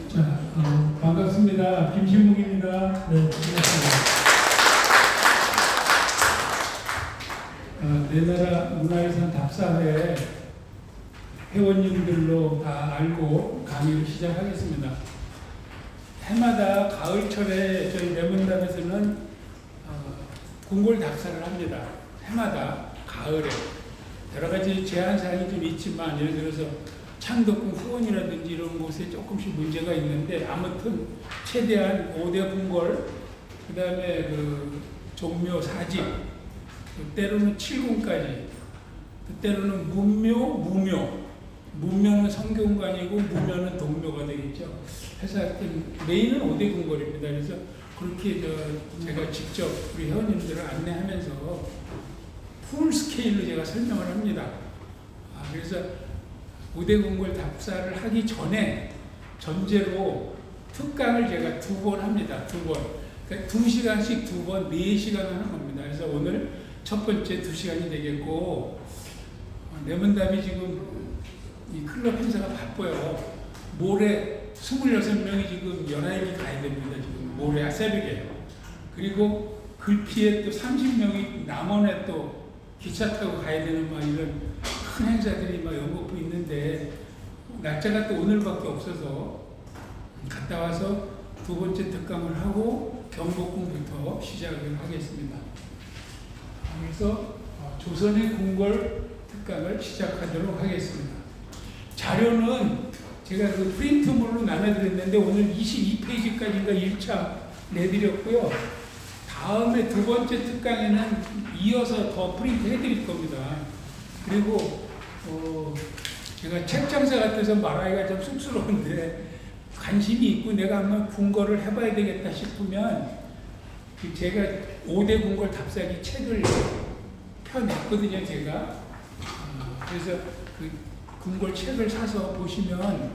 자, 반갑습니다. 김신묵입니다. 네, 반갑습니다. 내나라 문화유산 답사회 회원님들로 다 알고 강의를 시작하겠습니다. 해마다 가을철에 저희 내문담에서는 궁궐 답사를 합니다. 해마다 가을에 여러 가지 제한사항이 좀 있지만, 예를 들어서 창덕궁 후원이라든지 이런 곳에 조금씩 문제가 있는데, 아무튼 최대한 5대 궁궐, 그 다음에 종묘 4집, 때로는 7궁까지, 때로는 문묘, 무묘, 문묘는 성균관이고 무묘는 동묘가 되겠죠. 해서 하여튼 메인은 5대 궁궐입니다. 그래서 그렇게 제가 직접 우리 회원님들을 안내하면서 풀 스케일로 제가 설명을 합니다. 그래서 5대 궁궐 답사를 하기 전에 전제로 특강을 제가 2번 합니다. 2번. 그러니까 2시간씩 2번, 4시간 하는 겁니다. 그래서 오늘 첫 번째 2시간이 되겠고, 내문답이 지금 이 클럽 행사가 바빠요. 모레 26명이 지금 연합이 가야 됩니다. 지금 모레 새벽에. 그리고 글피에 또 30명이 남원에 또 기차 타고 가야 되는 막 이런 큰 행사들이 막 연거푸 있는데, 날짜가 또 오늘밖에 없어서 갔다 와서 2번째 특강을 하고 경복궁부터 시작을 하겠습니다. 그래서 조선의 궁궐 특강을 시작하도록 하겠습니다. 자료는 제가 프린트물로 나눠드렸는데 오늘 22페이지까지가 1차 내드렸고요. 다음에 2번째 특강에는 이어서 더 프린트 해드릴 겁니다. 그리고 제가 책 장사 같아서 말하기가 좀 쑥스러운데, 관심이 있고 내가 한번 궁궐을 해봐야 되겠다 싶으면 제가 5대 궁궐 답사기 책을 펴냈거든요. 제가 그래서 그 궁궐 책을 사서 보시면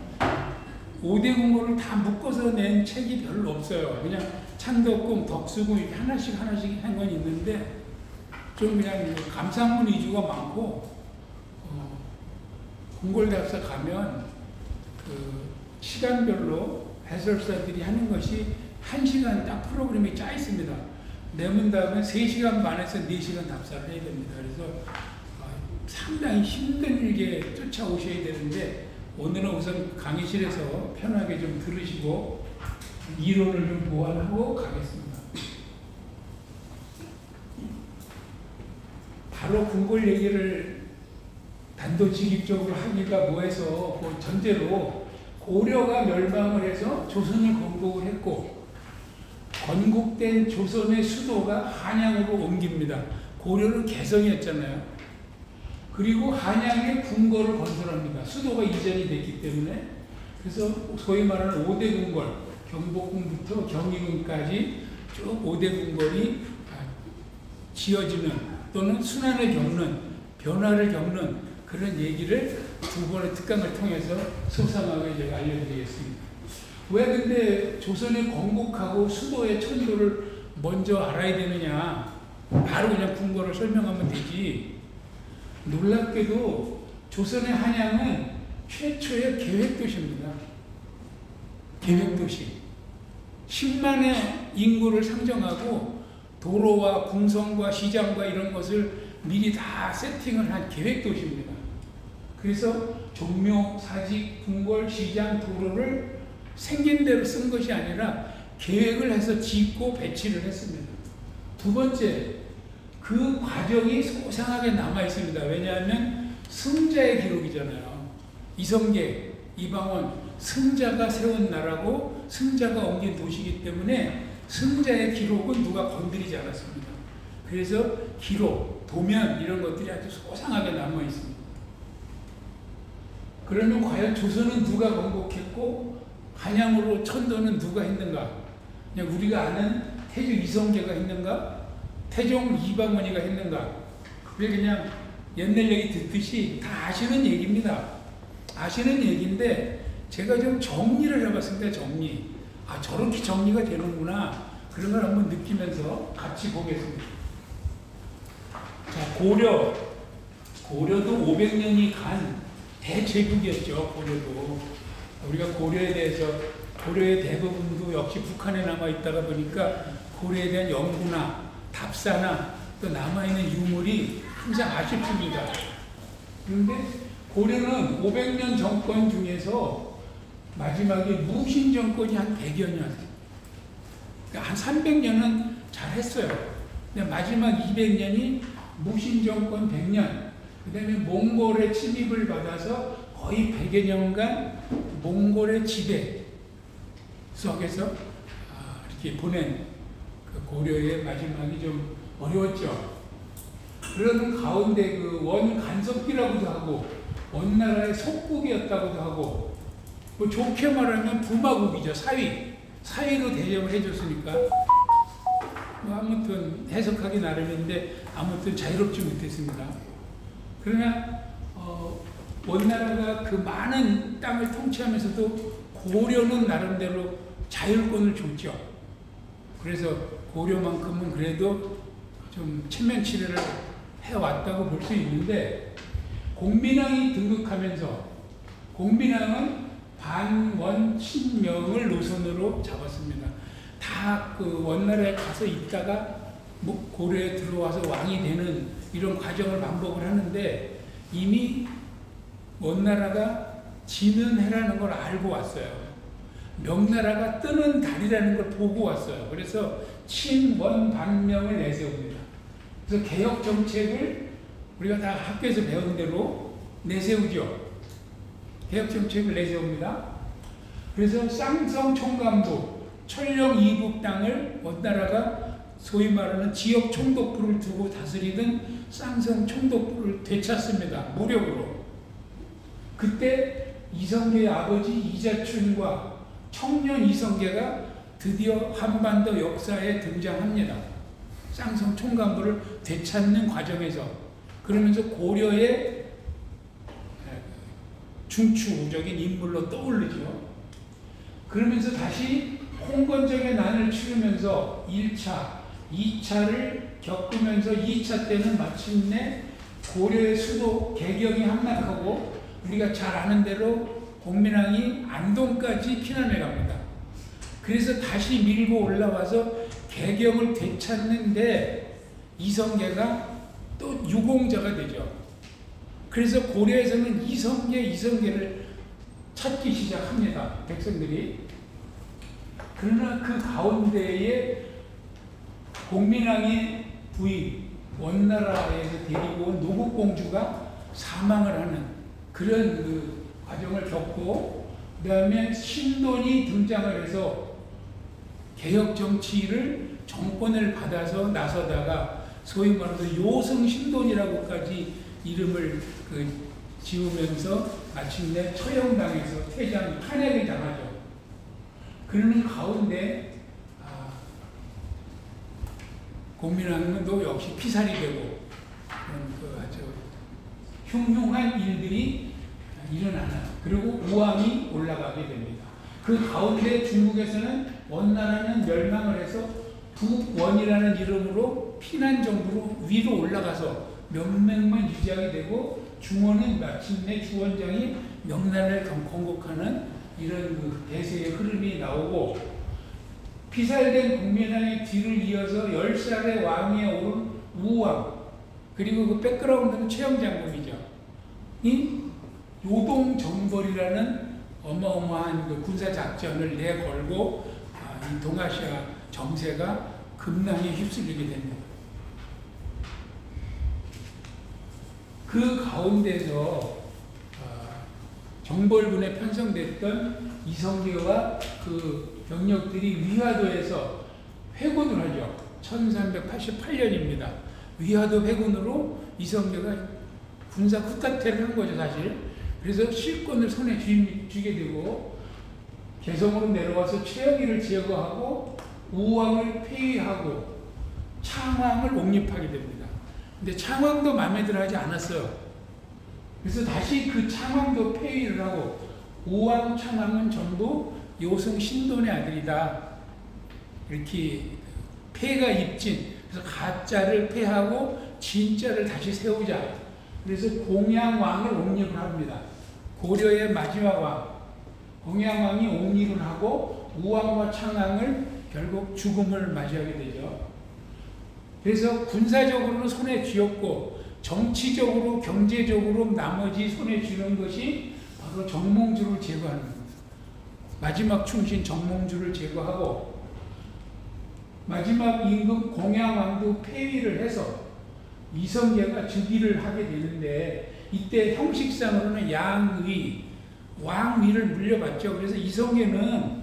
5대 궁궐을 다 묶어서 낸 책이 별로 없어요. 그냥 창덕궁, 덕수궁 이렇게 하나씩 한 건 있는데, 좀 그냥 감상문 위주가 많고, 궁궐 답사 가면 시간별로 해설사들이 하는 것이 1시간 딱 프로그램이 짜 있습니다. 내문답은 3시간 반에서 4시간 답사를 해야 됩니다. 그래서 상당히 힘들게 쫓아오셔야 되는데, 오늘은 우선 강의실에서 편하게 좀 들으시고 이론을 좀 보완하고 가겠습니다. 바로 궁궐 얘기를 단도직입적으로 하기가 뭐해서 그 전제로 고려가 멸망을 해서 조선을 건국을 했고, 건국된 조선의 수도가 한양으로 옮깁니다. 고려는 개성이었잖아요. 그리고 한양에 궁궐을 건설합니다. 수도가 이전이 됐기 때문에. 그래서 소위 말하는 5대 궁궐, 경복궁부터 경희궁까지 쭉 5대 궁궐이 지어지는, 또는 순환을 겪는, 변화를 겪는 그런 얘기를 2번의 특강을 통해서 소상하게 제가 알려드리겠습니다. 왜 근데 조선에 건국하고 수도의 천도를 먼저 알아야 되느냐? 바로 그냥 궁궐을 설명하면 되지. 놀랍게도 조선의 한양은 최초의 계획도시입니다. 계획도시. 10만의 인구를 상정하고 도로와 궁성과 시장과 이런 것을 미리 다 세팅을 한 계획도시입니다. 그래서 종묘, 사직, 궁궐, 시장, 도로를 생긴 대로 쓴 것이 아니라 계획을 해서 짓고 배치를 했습니다. 2번째, 그 과정이 소상하게 남아있습니다. 왜냐하면 승자의 기록이잖아요. 이성계, 이방원, 승자가 세운 나라고 승자가 옮긴 도시이기 때문에 승자의 기록은 누가 건드리지 않았습니다. 그래서 기록, 도면 이런 것들이 아주 소상하게 남아있습니다. 그러면 과연 조선은 누가 건국했고 한양으로 천도는 누가 했는가? 그냥 우리가 아는 태조 이성계가 했는가? 태종 이방원이가 했는가? 그게 그냥 옛날 얘기 듣듯이 다 아시는 얘기입니다. 아시는 얘기인데 제가 좀 정리를 해봤습니다. 정리. 저렇게 정리가 되는구나. 그런 걸 한번 느끼면서 같이 보겠습니다. 자, 고려도 500년이 간 대제국이었죠. 고려도. 우리가 고려에 대해서 고려의 대부분도 역시 북한에 남아 있다가 보니까 고려에 대한 연구나 답사나 또 남아있는 유물이 항상 아쉽습니다. 그런데 고려는 500년 정권 중에서 마지막에 무신 정권이 한 100여 년, 그러니까 한 300년은 잘했어요. 근데 마지막 200년이 무신 정권 100년, 그 다음에 몽골의 침입을 받아서 거의 100여 년간 몽골의 지배 속에서 이렇게 보낸 그 고려의 마지막이 좀 어려웠죠. 그러는 가운데 그 원간섭기라고도 하고 원나라의 속국이었다고도 하고 뭐 좋게 말하면 부마국이죠. 사위로 대접을 해줬으니까 뭐 아무튼 해석하기 나름인데 아무튼 자유롭지 못했습니다. 그러나 원나라가 그 많은 땅을 통치하면서도 고려는 나름대로 자율권을 줬죠. 그래서 고려만큼은 그래도 좀 체면치레를 해왔다고 볼 수 있는데, 공민왕이 등극하면서 공민왕은 반원 친명을 노선으로 잡았습니다. 다 그 원나라에 가서 있다가 고려에 들어와서 왕이 되는 이런 과정을 반복을 하는데, 이미 원나라가 지는 해라는 걸 알고 왔어요. 명나라가 뜨는 달이라는 걸 보고 왔어요. 그래서 친원 반명을 내세웁니다. 그래서 개혁 정책을 우리가 다 학교에서 배운 대로 내세우죠. 개혁 정책을 내세웁니다. 그래서 쌍성 총감부, 천령 이북 땅을 원나라가 소위 말하는 지역 총독부를 두고 다스리던 쌍성 총독부를 되찾습니다. 무력으로. 그때 이성계의 아버지 이자춘과 청년 이성계가 드디어 한반도 역사에 등장합니다. 쌍성 총감부를 되찾는 과정에서. 그러면서 고려의 중추적인 인물로 떠오르죠. 그러면서 다시 홍건적의 난을 치르면서 1차, 2차를 겪으면서 2차 때는 마침내 고려의 수도 개경이 함락하고 우리가 잘 아는 대로 공민왕이 안동까지 피난해 갑니다. 그래서 다시 밀고 올라와서 개경을 되찾는데 이성계가 또 유공자가 되죠. 그래서 고려에서는 이성계를 찾기 시작합니다. 백성들이. 그러나 그 가운데에 공민왕의 부인, 원나라에서 데리고 온 노국공주가 사망을 하는 그런 그 과정을 겪고, 그 다음에 신돈이 등장을 해서 개혁 정치를 정권을 받아서 나서다가 소위 말해서 요승 신돈이라고까지 이름을 지으면서 마침내 처형당해서 탄핵을 당하죠. 그러는 가운데 공민왕도 역시 피살이 되고 그런 그 아주 흉흉한 일들이 일어나는, 그리고 우왕이 올라가게 됩니다. 그 가운데 중국에서는 원나라는 멸망을 해서 북원이라는 이름으로 피난정부로 위로 올라가서 명맥만 유지하게 되고, 중원은 마침내 주원장이 명나라를 건국하는 이런 그 대세의 흐름이 나오고, 피살된 공민왕의 뒤를 이어서 10살의 왕위에 오른 우왕, 그리고 그 백그라운드는 최영장군이죠. 이 요동정벌이라는 어마어마한 그 군사작전을 내걸고 이 동아시아 정세가 급락에 휩쓸리게 됩니다. 그 가운데서 정벌군에 편성됐던 이성계와 그 병력들이 위화도에서 회군을 하죠. 1388년입니다. 위화도 회군으로 이성계가 군사 쿠데타를 한 거죠, 사실. 그래서 실권을 손에 쥐게 되고, 개성으로 내려와서 최영일을 제거하고 우왕을 폐위하고 창왕을 옹립하게 됩니다. 근데 창왕도 마음에 들어 하지 않았어요. 그래서 다시 그 창왕도 폐위를 하고, 우왕, 창왕은 전부 요승 신돈의 아들이다. 이렇게 폐가 입진. 그래서 가짜를 폐하고 진짜를 다시 세우자. 그래서 공양왕을 옹립을 합니다. 고려의 마지막 왕. 공양왕이 옹립을 하고 우왕과 창왕을 결국 죽음을 맞이하게 되죠. 그래서 군사적으로는 손에 쥐었고 정치적으로 경제적으로 나머지 손에 쥐는 것이 바로 정몽주를 제거하는 겁니다. 마지막 충신 정몽주를 제거하고 마지막 임금 공양왕도 폐위를 해서 이성계가 즉위를 하게 되는데 이때 형식상으로는 양위, 왕위를 물려받죠. 그래서 이성계는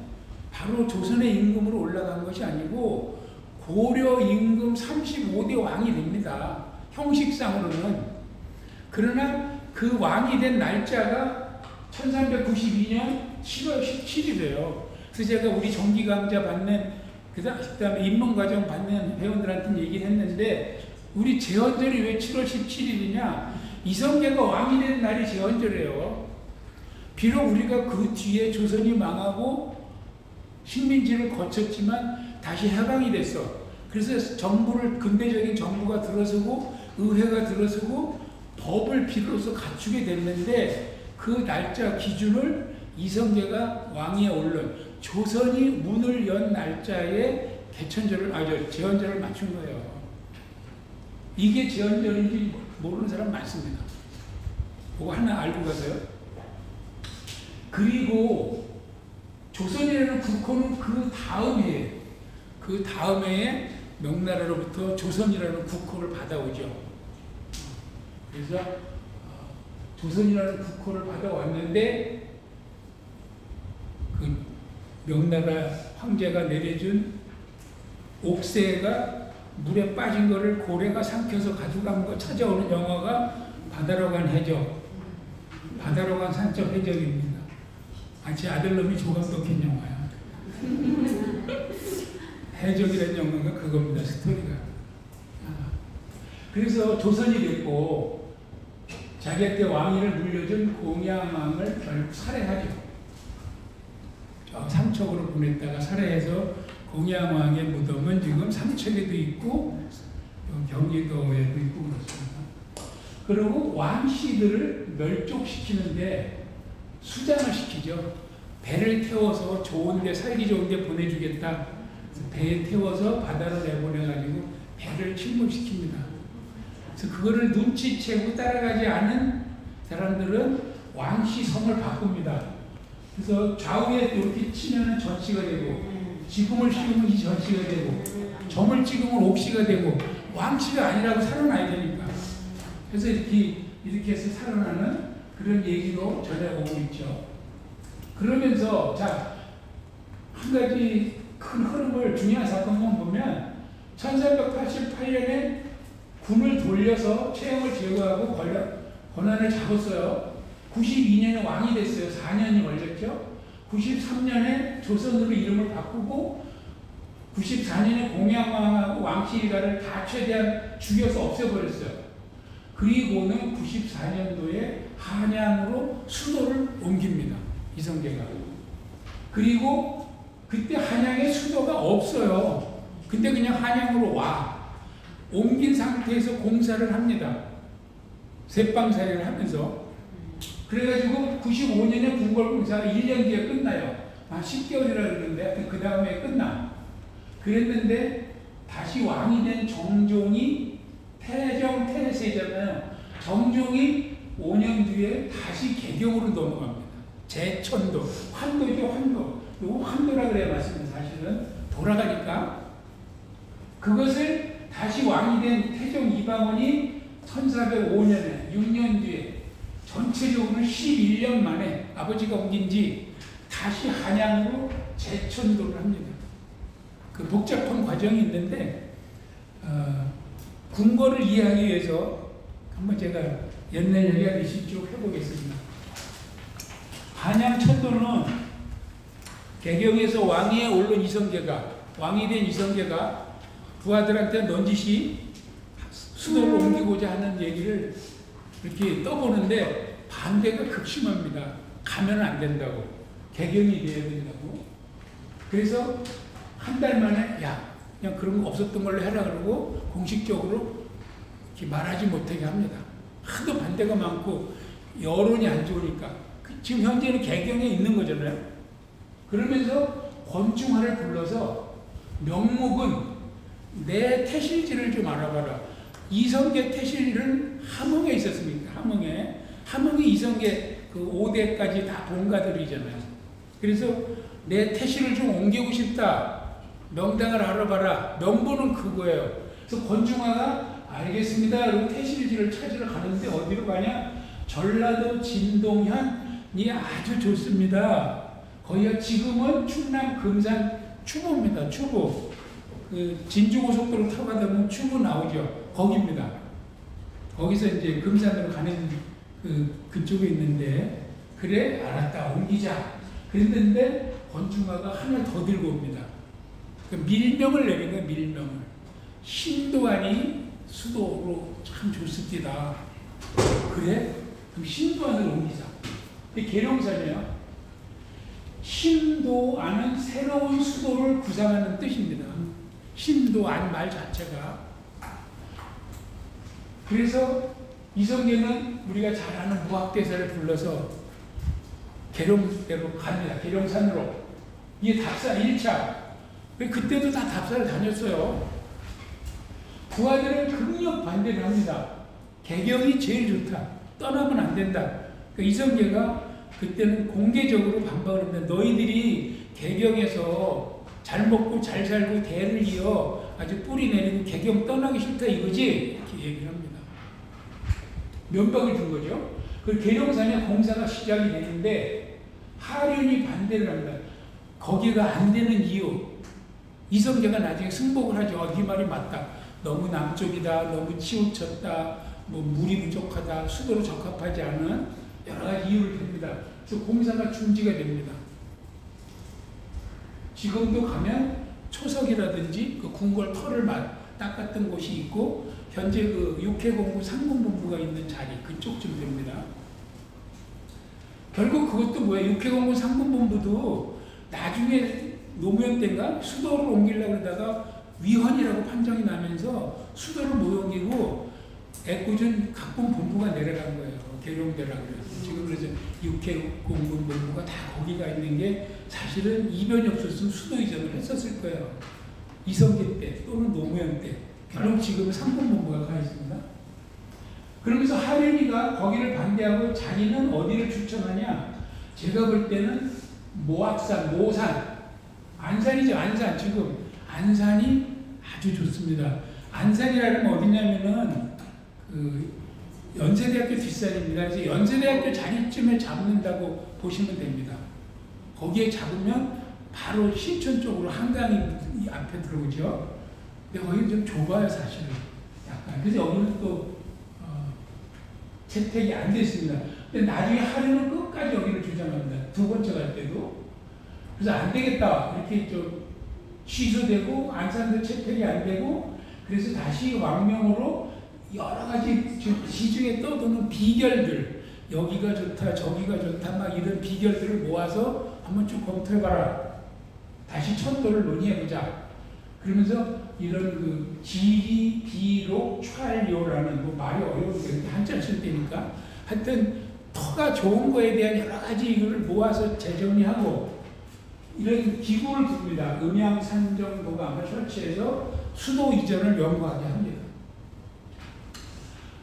바로 조선의 임금으로 올라간 것이 아니고 고려 임금 35대 왕이 됩니다. 형식상으로는. 그러나 그 왕이 된 날짜가 1392년 7월 17일이에요. 그래서 제가 우리 정기강좌 받는 그 다음에 입문과정 받는 회원들한테 얘기를 했는데 우리 제헌절이 왜 7월 17일이냐? 이성계가 왕이 된 날이 제헌절이에요. 비록 우리가 그 뒤에 조선이 망하고 식민지를 거쳤지만 다시 해방이 됐어. 그래서 정부를 근대적인 정부가 들어서고 의회가 들어서고 법을 비로소 갖추게 됐는데 그 날짜 기준을 이성계가 왕위에 오른 조선이 문을 연 날짜에 제헌절을 맞춘 거예요. 이게 제헌절인지 모르는 사람 많습니다. 그거 하나 알고 가세요. 그리고 조선이라는 국호는 그 다음 해에 명나라로부터 조선이라는 국호를 받아오죠. 그래서 조선이라는 국호를 받아왔는데 그 명나라 황제가 내려준 옥새가 물에 빠진 거를 고래가 삼켜서 가져간 거 찾아오는 영화가 바다로 간 해적, 바다로 간 산적 해적입니다. 제 아들놈이 조감독한 영화야. 해적이라는 영화가 그겁니다. 스토리가. 그래서 조선이 됐고 자기한테 왕위를 물려준 공양왕을 결국 살해하죠. 삼척으로 보냈다가 살해해서 공양왕의 무덤은 지금 삼척에도 있고 경기도에도 있고 그렇습니다. 그리고 왕씨들을 멸족시키는데 수장을 시키죠. 배를 태워서 좋은데 살기 좋은데 보내주겠다. 배에 태워서 바다로 내보내가지고 배를 침몰시킵니다. 그래서 그거를 눈치채고 따라가지 않은 사람들은 왕씨 성을 바꿉니다. 그래서 좌우에 이렇게 치면 전씨가 되고 지붕을 씌우면 이 전씨가 되고 점을 찍으면 옥씨가 되고 왕씨가 아니라고 살아나야 되니까. 그래서 이렇게 해서 살아나는 그런 얘기로 전해오고 있죠. 그러면서 한 가지 큰 흐름을 중요한 사건만 보면 1388년에 군을 돌려서 최영을 제거하고 권한을 잡았어요. 92년에 왕이 됐어요. 4년이 걸렸죠. 93년에 조선으로 이름을 바꾸고 94년에 공양왕하고 왕실가를 다 최대한 죽여서 없애버렸어요. 그리고는 94년도에 한양으로 수도를 옮깁니다. 이성계가. 그리고 그때 한양에 수도가 없어요. 근데 그냥 한양으로 옮긴 상태에서 공사를 합니다. 셋방사회를 하면서. 그래가지고 95년에 궁궐공사가 1년 뒤에 끝나요. 한 10개월이라 그러는데 그 다음에 끝나. 그랬는데 다시 왕이 된 정종이 태정 태세잖아요. 정종이 5년 뒤에 다시 개경으로 넘어갑니다. 제천도, 환도죠, 환도. 요거 환도라 그래야 맞습니다. 사실은 돌아가니까 그것을 다시 왕이 된 태종 이방원이 1405년에 6년 뒤에 전체적으로 11년 만에 아버지가 옮긴 지 다시 한양으로 재천도를 합니다. 그 복잡한 과정이 있는데 궁궐을 이해하기 위해서 한번 제가 옛날 얘기하듯이 쭉 해보겠습니다. 한양 천도는 개경에서 왕위에 오른 왕이 된 이성계가 부하들한테 넌지시 수도를 옮기고자 하는 얘기를 이렇게 떠보는데 반대가 극심합니다. 가면 안 된다고. 개경이 돼야 된다고. 그래서 한 달 만에 그냥 그런 거 없었던 걸로 해라 그러고 공식적으로 이렇게 말하지 못하게 합니다. 하도 반대가 많고 여론이 안 좋으니까. 지금 현재는 개경에 있는 거잖아요. 그러면서 권중화를 불러서 명목은 내 태실지를 좀 알아봐라. 이성계 태실은 함흥에 있었습니까? 함흥이 이성계 그 5대까지 다 본가들이잖아요. 그래서 내 태실을 좀 옮기고 싶다. 명당을 알아봐라. 명분은 그거예요. 그래서 권중화가 알겠습니다. 그리고 태실지를 찾으러 가는데 어디로 가냐? 전라도 진동현이 아주 좋습니다. 거기가 지금은 충남 금산 추보입니다. 추보. 그 진주고속도로 타고 가다 보면 추보 나오죠. 거기입니다. 거기서 이제 금산으로 가는 그쪽에 있는데, 그래 알았다 옮기자 그랬는데 권중화가 하나 더 들고 옵니다. 그 밀명을 내린 거예요. 밀명을. 신도안이 수도로 참 좋습니다. 그래? 그럼 신도안을 옮기자. 이게 계룡산이에요. 신도안은 새로운 수도를 구상하는 뜻입니다. 신도안 말 자체가. 그래서 이성계는 우리가 잘 아는 무학대사를 불러서 계룡대로 갑니다. 계룡산으로. 이게 답사 1차. 그때도 다 답사를 다녔어요. 부하들은 극력 반대를 합니다. 개경이 제일 좋다. 떠나면 안 된다. 그러니까 이성계가 그때는 공개적으로 반박을 합니다. 너희들이 개경에서 잘 먹고 잘 살고 대를 이어 아주 뿌리 내리고 개경 떠나기 싫다 이거지? 이렇게 얘기를 합니다. 면박을 준 거죠. 그 계룡산에 공사가 시작이 되는데 하륜이 반대를 합니다. 거기가 안 되는 이유. 이성계가 나중에 승복을 하죠. 네 말이 맞다. 너무 남쪽이다. 너무 치우쳤다. 뭐 물이 부족하다. 수도로 적합하지 않은 여러 가지 이유를 댑니다. 그래서 공사가 중지가 됩니다. 지금도 가면 초석이라든지 그 궁궐 털을 닦았던 곳이 있고, 현재 그 육해공부 상군본부가 있는 자리 그쪽쯤 됩니다. 결국 그것도 뭐예요? 육해공부 상군본부도 나중에 노무현 때인가 수도를 옮기려고 그러다가 위헌이라고 판정이 나면서 수도를 못 옮기고 애꿎은 각본본부가 내려간 거예요. 계룡대라고 그래서. 지금 그래서 육해공군본부가 다 거기가 있는 게 사실은 이변이 없었으면 수도 이전을 했었을 거예요. 이성계 때 또는 노무현 때. 그럼 지금은 상권본부가 가 있습니다. 그러면서 하륜이가 거기를 반대하고 자기는 어디를 추천하냐? 제가 볼 때는 모악산, 모산, 안산이죠. 안산. 지금 안산이 아주 좋습니다. 안산이라는 어디냐면은 그 연세대학교 뒷산입니다. 그래서 연세대학교 자리쯤에 잡는다고 보시면 됩니다. 거기에 잡으면 바로 신촌 쪽으로 한강이 앞에 들어오죠. 근데 거기는 좀 좁아요, 사실은. 약간. 그래서 여기는 또 채택이 안 됐습니다. 근데 나중에 하루는 끝까지 여기를 주장합니다. 두 번째 갈 때도. 그래서 안 되겠다. 이렇게 좀 취소되고 안산도 채택이 안 되고, 그래서 다시 왕명으로 여러 가지 시중에 떠도는 비결들, 여기가 좋다, 저기가 좋다, 막 이런 비결들을 모아서 한번 쭉 검토해봐라. 다시 천도를 논의해보자. 그러면서 이런 그 지리, 비록, 촬요라는 뭐 말이 어려운데 한자 쓸 때니까 하여튼 터가 좋은 거에 대한 여러 가지 이걸 모아서 재정리하고 이런 기구를 둡니다. 음양산정도감을 설치해서 수도 이전을 연구하게 합니다.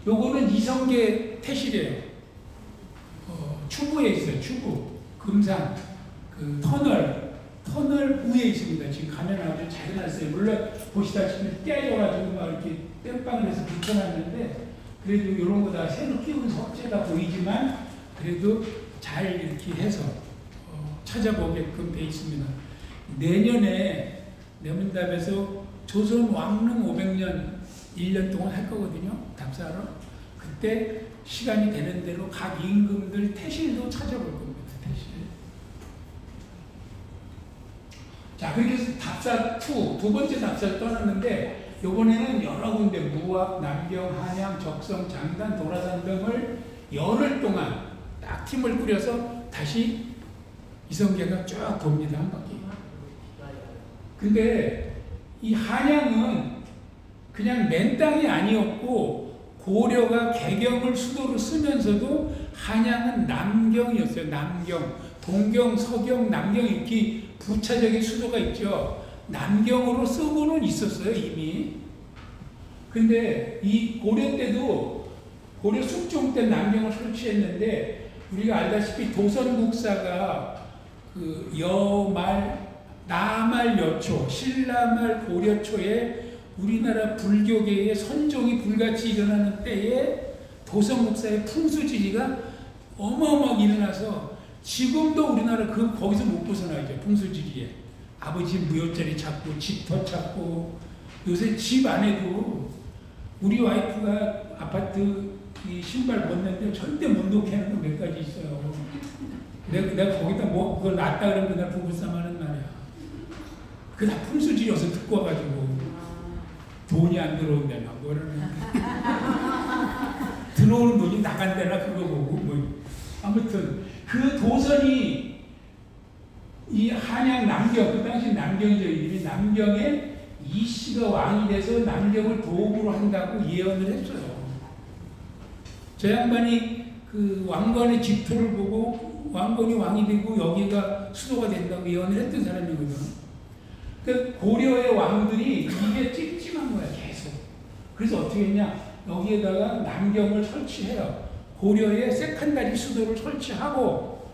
요거는 이성계 태실이에요. 추부에 있어요. 추부. 금산. 그 터널 위에 있습니다. 지금 가면 아주 잘 해놨어요. 물론 보시다시피 떼져가지고 막 이렇게 땜빵을 해서 붙여놨는데, 그래도 이런 거 다 새로 끼운 석재가 보이지만 그래도 잘 이렇게 해서 찾아보게끔 돼 있습니다. 내년에 내문답에서 조선 왕릉 500년 1년 동안 할 거거든요. 답사로. 그때 시간이 되는 대로 각 임금들 태실도 찾아볼 겁니다. 태실. 자, 그렇게 해서 답사 2, 두 번째 답사를 떠났는데, 이번에는 여러 군데 무학, 남경, 한양, 적성, 장단, 도라산 등을 열흘 동안 딱 팀을 꾸려서 다시 이성계가 쭉 돕니다. 한 바퀴. 근데 이 한양은 그냥 맨 땅이 아니었고, 고려가 개경을 수도로 쓰면서도 한양은 남경이었어요. 남경, 동경, 서경, 남경 이렇게 부차적인 수도가 있죠. 남경으로 쓰고는 있었어요, 이미. 근데 이 고려 때도 고려 숙종 때 남경을 설치했는데 우리가 알다시피 도선국사가 그 여말, 나말 여초, 신라말 고려초에 우리나라 불교계의 선종이 불같이 일어나는 때에 도선국사의 풍수지리가 어마어마하게 일어나서 지금도 우리나라 거기서 못 벗어나죠. 풍수지리에. 아버지 무효자리 찾고 집터 찾고 요새 집 안에도 우리 와이프가 아파트 이 신발 벗는데 절대 못 놓게 하는 거 몇 가지 있어요. 내가 거기다 뭐 그걸 놨다 그러면 그날 부부싸움하는 말이야. 그 다 풍수지리여서 듣고 와가지고 돈이 안 들어온다나 뭐라는 들어오는 돈이 나간다나 그거 보고 뭐 아무튼 그 도선이 이 한양 남경 그 당시 남경이죠. 이름이 남경에 이씨가 왕이 돼서 남경을 도읍으로 한다고 예언을 했어요. 저 양반이 그 왕관의 직토를 보고 왕건이 왕이 되고 여기가 수도가 된다고 예언을 했던 사람이거든. 그 고려의 왕들이 이게 찜찜한 거야 계속. 그래서 어떻게 했냐? 여기에다가 남경을 설치해요. 고려의 세칸다리 수도를 설치하고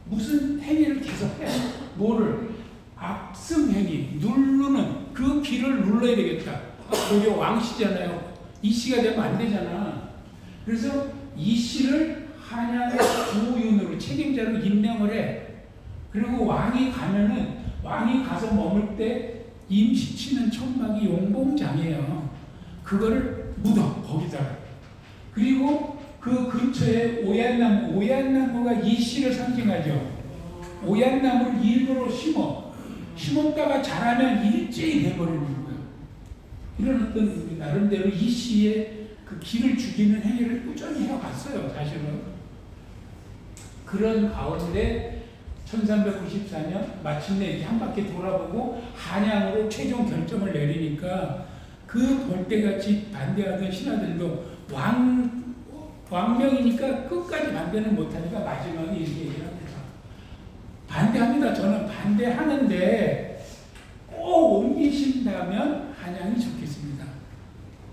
무슨 행위를 계속 해요. 뭐를? 압승 행위, 누르는 그 길을 눌러야 되겠다. 고려 왕씨잖아요. 이씨가 되면 안 되잖아. 그래서 이씨를 한양의 주윤으로 책임자로 임명을 해. 그리고 왕이 가서 머물 때 임시 치는 천막이 용봉장이에요. 그거를 묻어 거기다가. 그리고 그 근처에 오얏나무가 이씨를 상징하죠. 오얏나무를 일부러 심었다가 자라면 일제히 돼버리는 거예요. 이런 어떤 나름대로 이씨의 그 길을 죽이는 행위를 꾸준히 해왔어요. 사실은. 그런 가운데 1394년 마침내 이렇게 한 바퀴 돌아보고 한양으로 최종 결정을 내리니까 그 벌떼같이 반대하던 신하들도 왕명이니까 끝까지 반대는 못하니까 마지막에 이렇게 얘기를 합니다. 반대합니다. 저는 반대하는데 꼭 옮기신다면 한양이 좋겠습니다.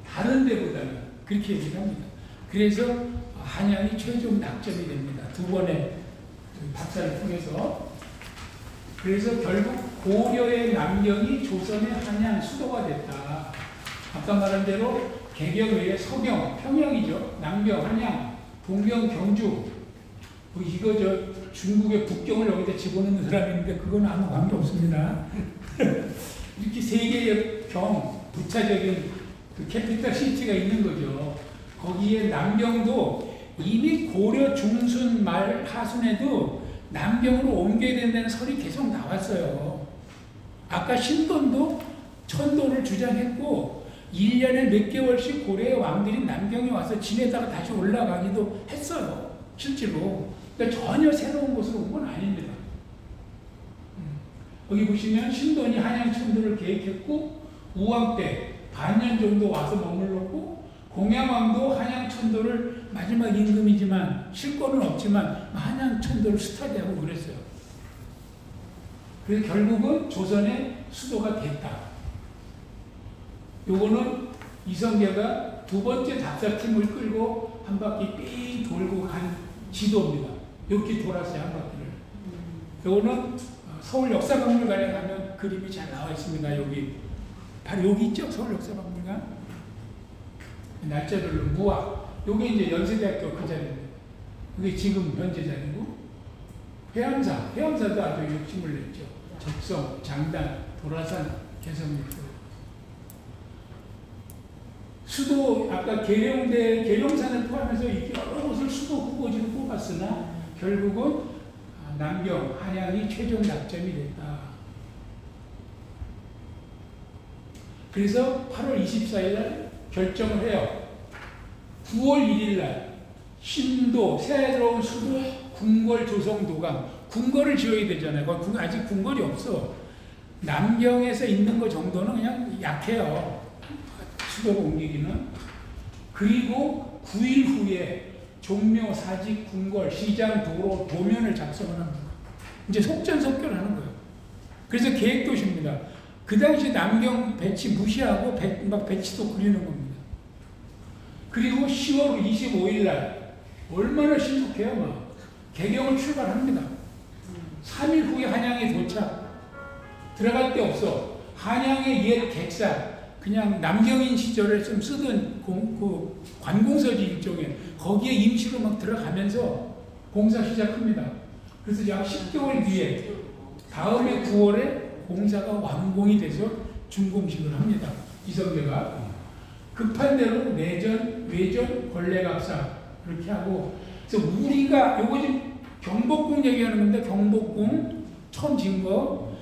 다른 데보다는 그렇게 얘기를 합니다. 그래서 한양이 최종 낙점이 됩니다. 두 번의 박사를 통해서. 그래서 결국 고려의 남경이 조선의 한양 수도가 됐다. 아까 말한 대로 개경 외에 서경, 평양이죠. 남경, 한양, 동경, 경주. 뭐 이거 중국의 북경을 여기다 집어넣는 사람이 있는데 그건 아무 관계 없습니다. 이렇게 세 개의 부차적인 그 캐피탈 시티가 있는 거죠. 거기에 남경도 이미 고려 중순 말 하순에도 남경으로 옮겨야 된다는 설이 계속 나왔어요. 아까 신돈도 천도를 주장했고 1년에 몇 개월씩 고려의 왕들이 남경에 와서 지내다가 다시 올라가기도 했어요. 실제로. 그러니까 전혀 새로운 곳으로 온 건 아닙니다. 여기 보시면 신돈이 한양 천도를 계획했고 우왕 때 반년 정도 와서 머물렀고 공양왕도 한양 천도를 마지막 임금이지만 실권은 없지만 한양 천도를 스터디하고 그랬어요. 그래서 결국은 조선의 수도가 됐다. 요거는 이성계가 두 번째 답사팀을 끌고 한 바퀴 삥 돌고 간 지도입니다. 이렇게 돌았어요, 한 바퀴를. 요거는 서울 역사박물관에 가면 그림이 잘 나와 있습니다. 여기 바로 여기 있죠, 서울 역사박물관. 날짜별로 무학. 요게 이제 연세대학교 그 자리입니다. 이게 지금 현재 자리고 회암사도 아주 욕심을 냈죠. 적성, 장단, 도라산, 개성일도. 수도 아까 계룡산을 포함해서 여러 곳을 수도 후보지로 뽑았으나 결국은 남경, 한양이 최종 낙점이 됐다. 그래서 8월 24일 날 결정을 해요. 9월 1일 날 신도, 새로운 수도 궁궐 조성 도강. 궁궐을 지어야 되잖아요. 아직 궁궐이 없어. 남경에서 있는 것 정도는 그냥 약해요. 수도로 옮기기는. 그리고 9일 후에 종묘, 사직, 궁궐, 시장, 도로, 도면을 작성을 합니다. 이제 속전속결 하는 거예요. 그래서 계획도시입니다. 그 당시 남경 배치 무시하고 막 배치도 그리는 겁니다. 그리고 10월 25일 날 얼마나 신속해요. 막 개경을 출발합니다. 3일 후에 한양에 도착. 들어갈 데 없어. 한양의 옛 객사, 그냥 남경인 시절에 좀 쓰던 그 관공서지 일종의 거기에 임시로 막 들어가면서 공사 시작합니다. 그래서 약 10개월 뒤에 다음해 9월에 공사가 완공이 돼서 준공식을 합니다. 이성계가 급한 대로 내전, 외전, 걸레갑사 그렇게 하고. 그래서 우리가 요거 지금 경복궁 얘기하는 건데, 경복궁 처음 지은 거,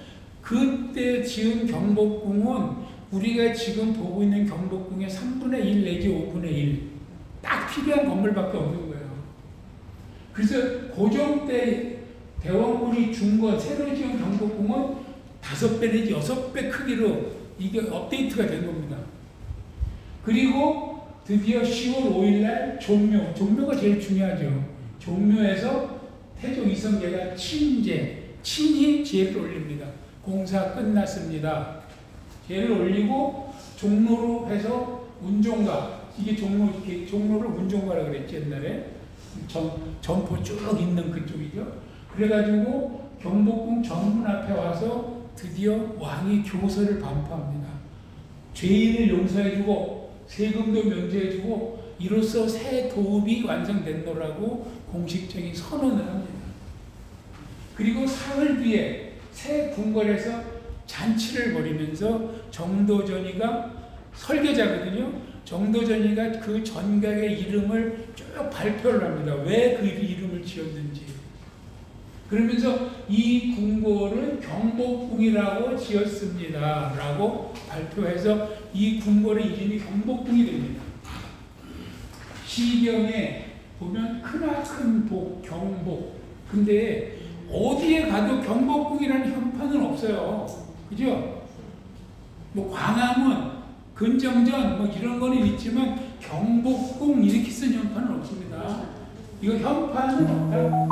그때 지은 경복궁은 우리가 지금 보고 있는 경복궁의 3분의 1 내지 5분의 1 딱 필요한 건물밖에 없는 거예요. 그래서 고종 때 대원군이 준 거, 새로 지은 경복궁은 5배 내지 6배 크기로 이게 업데이트가 된 겁니다. 그리고 드디어 10월 5일 날 종묘, 종묘가 제일 중요하죠. 종묘에서 태조 이성계가 친히 제를 올립니다. 공사 끝났습니다. 제를 올리고 종로로 해서 운종가, 이게 종로를 운종가라 그랬지 옛날에. 점포 쭉 있는 그쪽이죠. 그래가지고 경복궁 정문 앞에 와서 드디어 왕이 교서를 반포합니다. 죄인을 용서해주고 세금도 면제해주고 이로써 새 도읍이 완성된다라고 공식적인 선언을 합니다. 그리고 사흘 뒤에 새 궁궐에서 잔치를 벌이면서 정도전이가 설계자거든요. 정도전이가 그 전각의 이름을 쭉 발표를 합니다. 왜 그 이름을 지었는지. 그러면서 이 궁궐은 경복궁이라고 지었습니다. 라고 발표해서 이 궁궐의 이름이 경복궁이 됩니다. 시경에 보면 크나큰 복, 경복. 근데 어디에 가도 경복궁이라는 현판은 없어요. 그죠? 뭐 광화문, 근정전 뭐 이런 거는 있지만 경복궁 이렇게 쓴 현판은 없습니다. 이거 현판은 없다.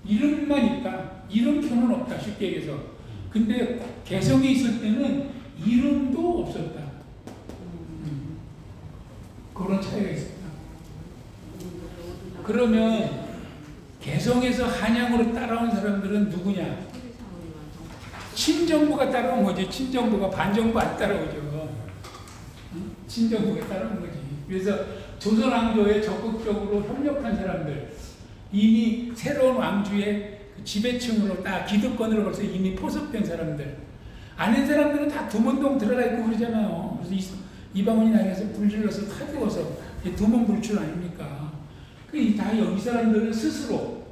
이름만 있다. 이름표는 없다. 쉽게 얘기해서. 근데 개성이 있을 때는 이름도 없었다. 그런 차이가 있습니다. 그러면 개성에서 한양으로 따라온 사람들은 누구냐? 친정부가 따라온 거지. 친정부가 반정부 안 따라오죠. 친정부가 따라온 거지. 그래서 조선 왕조에 적극적으로 협력한 사람들, 이미 새로운 왕주의 지배층으로 딱 기득권으로 벌써 이미 포섭된 사람들, 아는 사람들은 다 두문동 들어가 있고 그러잖아요. 그래서 이방원이 나가서 불질러서 타두어서 두문불출 아닙니까? 다 여기 사람들은 스스로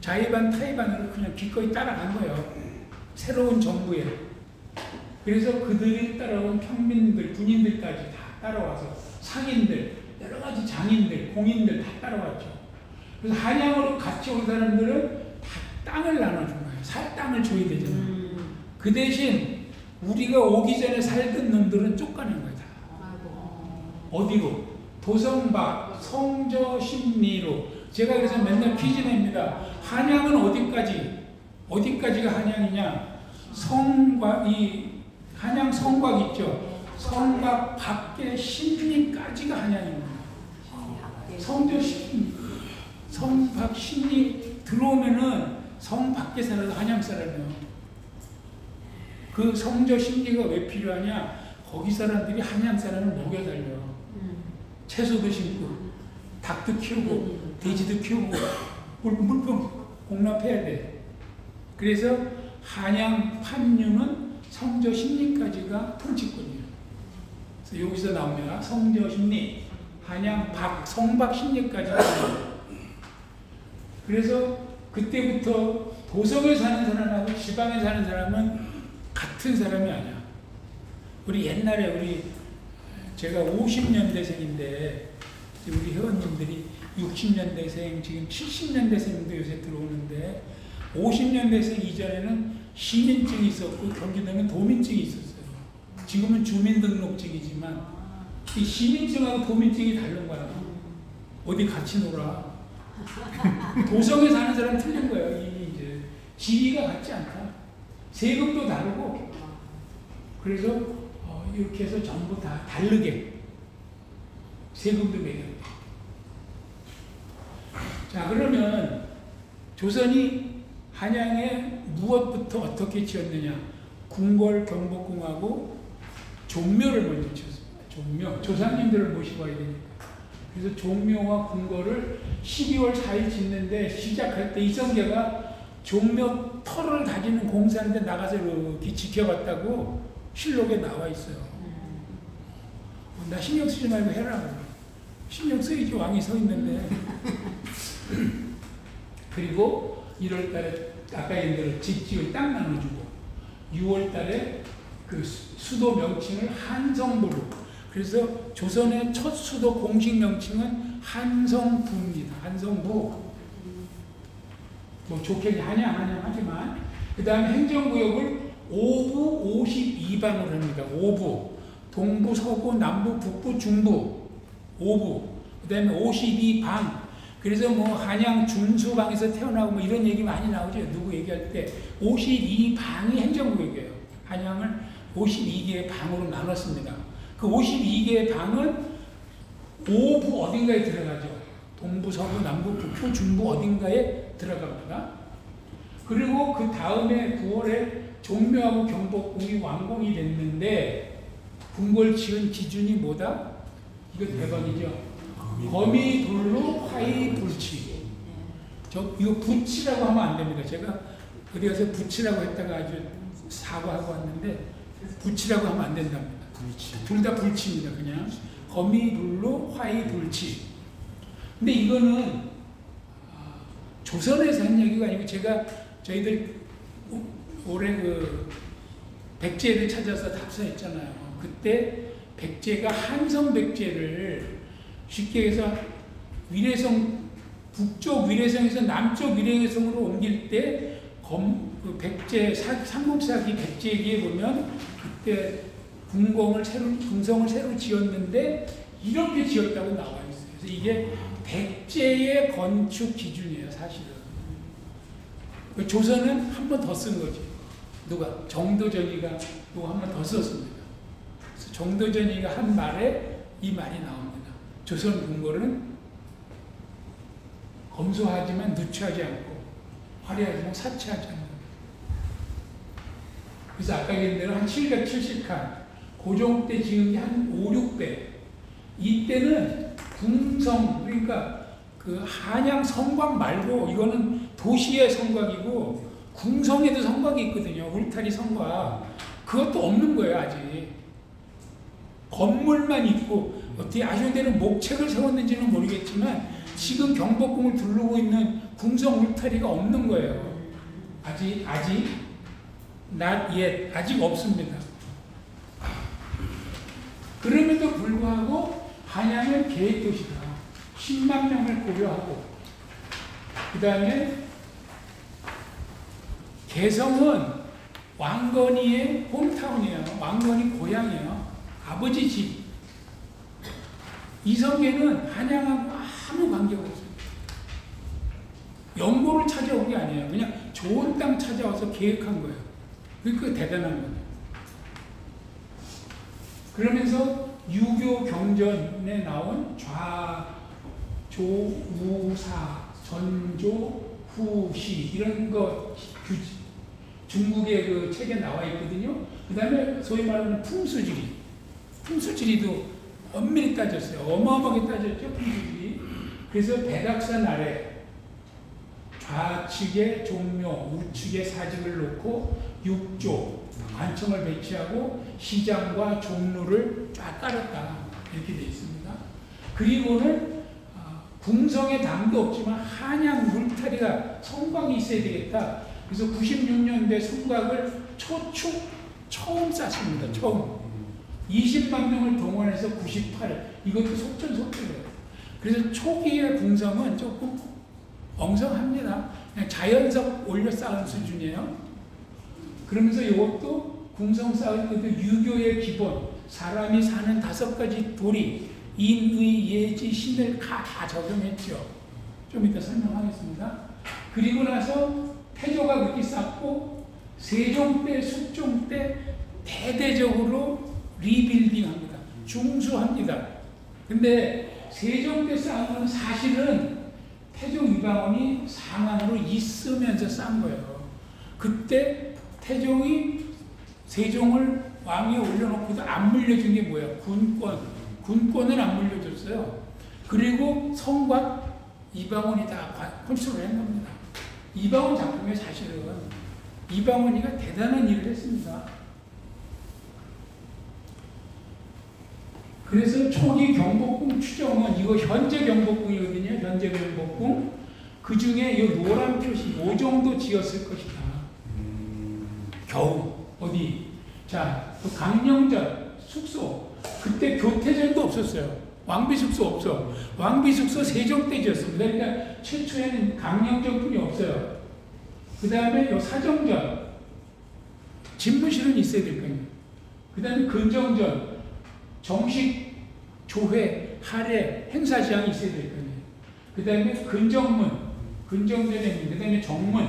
자의반 타의반으로 그냥 기꺼이 따라간 거예요. 새로운 정부에. 그래서 그들이 따라온 평민들, 군인들까지 다 따라와서 상인들, 여러 가지 장인들, 공인들 다 따라왔죠. 그래서 한양으로 같이 온 사람들은 다 땅을 나눠준 거예요. 살 땅을 줘야 되잖아요. 그 대신 우리가 오기 전에 살던 놈들은 쫓겨낸 거예요. 다. 어디로? 도성 밖, 성저, 신리로. 제가 그래서 맨날 퀴즈 냅니다. 한양은 어디까지가 한양이냐? 한양 성곽 있죠? 성곽 밖에 신리까지가 한양입니다. 성저, 신리. 성 밖, 신리 들어오면은 성 밖에 살아도 한양 사람이에요. 그 성저, 신리가 왜 필요하냐? 거기 사람들이 한양 사람을 먹여 살려. 채소도 심고, 닭도 키우고, 돼지도 키우고, 물품 공납해야 돼. 그래서 한양 판유는 성저 신리까지가 통치권이에요. 그래서 여기서 나옵니다. 성저 신리, 한양 성박 신리까지가. 그래서 그때부터 도성에 사는 사람하고 지방에 사는 사람은 같은 사람이 아니야. 우리 옛날에 제가 50년대생인데 우리 회원님들이 60년대생, 지금 70년대생도 요새 들어오는데 50년대생 이전에는 시민증이 있었고 경기도는 도민증이 있었어요. 지금은 주민등록증이지만 이 시민증하고 도민증이 다른 거야. 어디 같이 놀아. 도성에 사는 사람 틀린 거예요. 이미 이제 지위가 같지 않다. 세금도 다르고 그래서 이렇게 해서 전부 다 다르게 세금도 매겨요. 자, 그러면 조선이 한양에 무엇부터 어떻게 지었느냐? 궁궐 경복궁하고 종묘를 먼저 지었습니다. 종묘. 조상님들을 모시고 와야 되니까. 그래서 종묘와 궁궐을 12월 4일 짓는데 시작할 때 이성계가 종묘 터를 다지는 공사인데 나가서 이렇게 지켜봤다고 실록에 나와 있어요. 나 신경 쓰지 말고 해라. 신경 쓰이지, 왕이 서 있는데. 그리고 1월 달에 아까 얘기한 대로 직지의 땅 나눠주고 6월 달에 그 수도 명칭을 한성부로. 그래서 조선의 첫 수도 공식 명칭은 한성부입니다. 한성부. 뭐 좋게 한양 하지만 그 다음에 행정구역을 5부 52방으로 합니다. 5부. 동부, 서부, 남부, 북부, 중부. 5부. 그 다음에 52방. 그래서 뭐 한양 중수방에서 태어나고 뭐 이런 얘기 많이 나오죠. 누구 얘기할 때 52방이 행정구역이에요. 한양을 52개의 방으로 나눴습니다. 그 52개의 방은 5부 어딘가에 들어가죠. 동부, 서부, 남부, 북부, 중부 어딘가에 들어갑니다. 그리고 그 다음에 9월에 종묘하고 경복궁이 완공이 됐는데 궁궐 지은 기준이 뭐다? 이거 대박이죠. 거미, 돌로, 화이, 불치. 이거 부치라고 하면 안 됩니다. 제가 어디 가서 부치라고 했다가 아주 사과하고 왔는데 부치라고 하면 안 된답니다. 둘 다 불치입니다. 그냥 거미, 불로, 화이, 불치. 근데 이거는 조선에서 한 얘기가 아니고 저희들 올해 그 백제를 찾아서 답사했잖아요. 그때 백제가 한성 백제를 쉽게 해서 북쪽 위례성에서 남쪽 위례성으로 옮길 때 그 백제 삼국사기 백제기에 보면 그때 궁성을 새로 지었는데 이렇게 지었다고 나와 있어요. 그래서 이게 백제의 건축 기준이에요, 사실은. 조선은 한 번 더 쓴 거지. 누가? 정도전이가 또 한 번 더 썼습니다. 그래서 정도전이가 한 말에 이 말이 나옵니다. 조선 궁궐은 검소하지만 누추하지 않고 화려하지만 사치하지 않는. 그래서 아까 얘기한 대로 한 770칸, 고종 때 지은 게 한 5, 6배. 이때는 궁성, 그러니까 그 한양 성곽 말고 이거는 도시의 성곽이고 궁성에도 성곽이 있거든요. 울타리 성곽. 그것도 없는 거예요, 아직. 건물만 있고 어떻게 아쉬운 데는 목책을 세웠는지는 모르겠지만 지금 경복궁을 두르고 있는 궁성 울타리가 없는 거예요. 아직 not yet. 아직 없습니다. 그럼에도 불구하고 한양은 계획도시다. 10만 명을 고려하고 그 다음에 개성은 왕건이의 홈타운이에요. 왕건이 고향이에요. 아버지 집. 이성계는 한양하고 아무 관계가 없어요. 연고를 찾아온 게 아니에요. 그냥 좋은 땅 찾아와서 계획한 거예요. 그게 대단한 거예요. 그러면서 유교 경전에 나온 조우사, 전조, 후시 이런 거 중국의 그 책에 나와 있거든요. 그 다음에 소위 말하는 풍수지리도 엄밀히 따졌어요. 어마어마하게 따졌죠, 풍수지리. 그래서 백악산 아래 좌측에 종묘, 우측에 사직을 놓고 육조, 관청을 배치하고 시장과 종로를 쫙 깔았다. 이렇게 되어 있습니다. 그리고는 궁성에 담도 없지만 한양 울타리가 성곽이 있어야 되겠다. 그래서 96년대 성곽을 초축 처음 쌌습니다. 처음. 20만 명을 동원해서 98. 이것도 속전속결이에요. 그래서 초기의 궁성은 조금 엉성합니다. 그냥 자연석 올려 쌓은 수준이에요. 그러면서 이것도 궁성 쌓을 때도 유교의 기본, 사람이 사는 5가지 도리, 인의 예지 신을 다 적용했죠. 좀 이따 설명하겠습니다. 그리고 나서 태조가 그렇게 쌓고 세종 때 숙종 때 대대적으로 리빌딩합니다. 중수합니다. 근데 세종 때 쌓은 건 사실은 태종 이방원이 상황으로 있으면서 쌓은 거예요. 그때 태종이 세종을 왕위에 올려놓고도 안 물려준 게 뭐예요? 군권은 안 물려줬어요. 그리고 성곽 이방원이 다 컨트롤을 한 겁니다. 이방원 작품에 사실은 이방원이가 대단한 일을 했습니다. 그래서 초기 경복궁 추정은 이거 현재 경복궁이거든요. 현재 경복궁. 그 중에 이 노란 표시 이 정도 지었을 것이다. 겨우 어디? 자, 그 강령전 숙소 그때 교태전도 없었어요. 왕비 숙소 없어. 왕비 숙소 세종 때 지었습니다. 그러니까 최초에는 강령전뿐이 없어요. 그 다음에 요 사정전 집무실은 있어야 될 거예요. 그 다음에 근정전 정식 조회 할애 행사지향이 있어야 될 거예요. 그 다음에 근정전에 그 다음에 정문.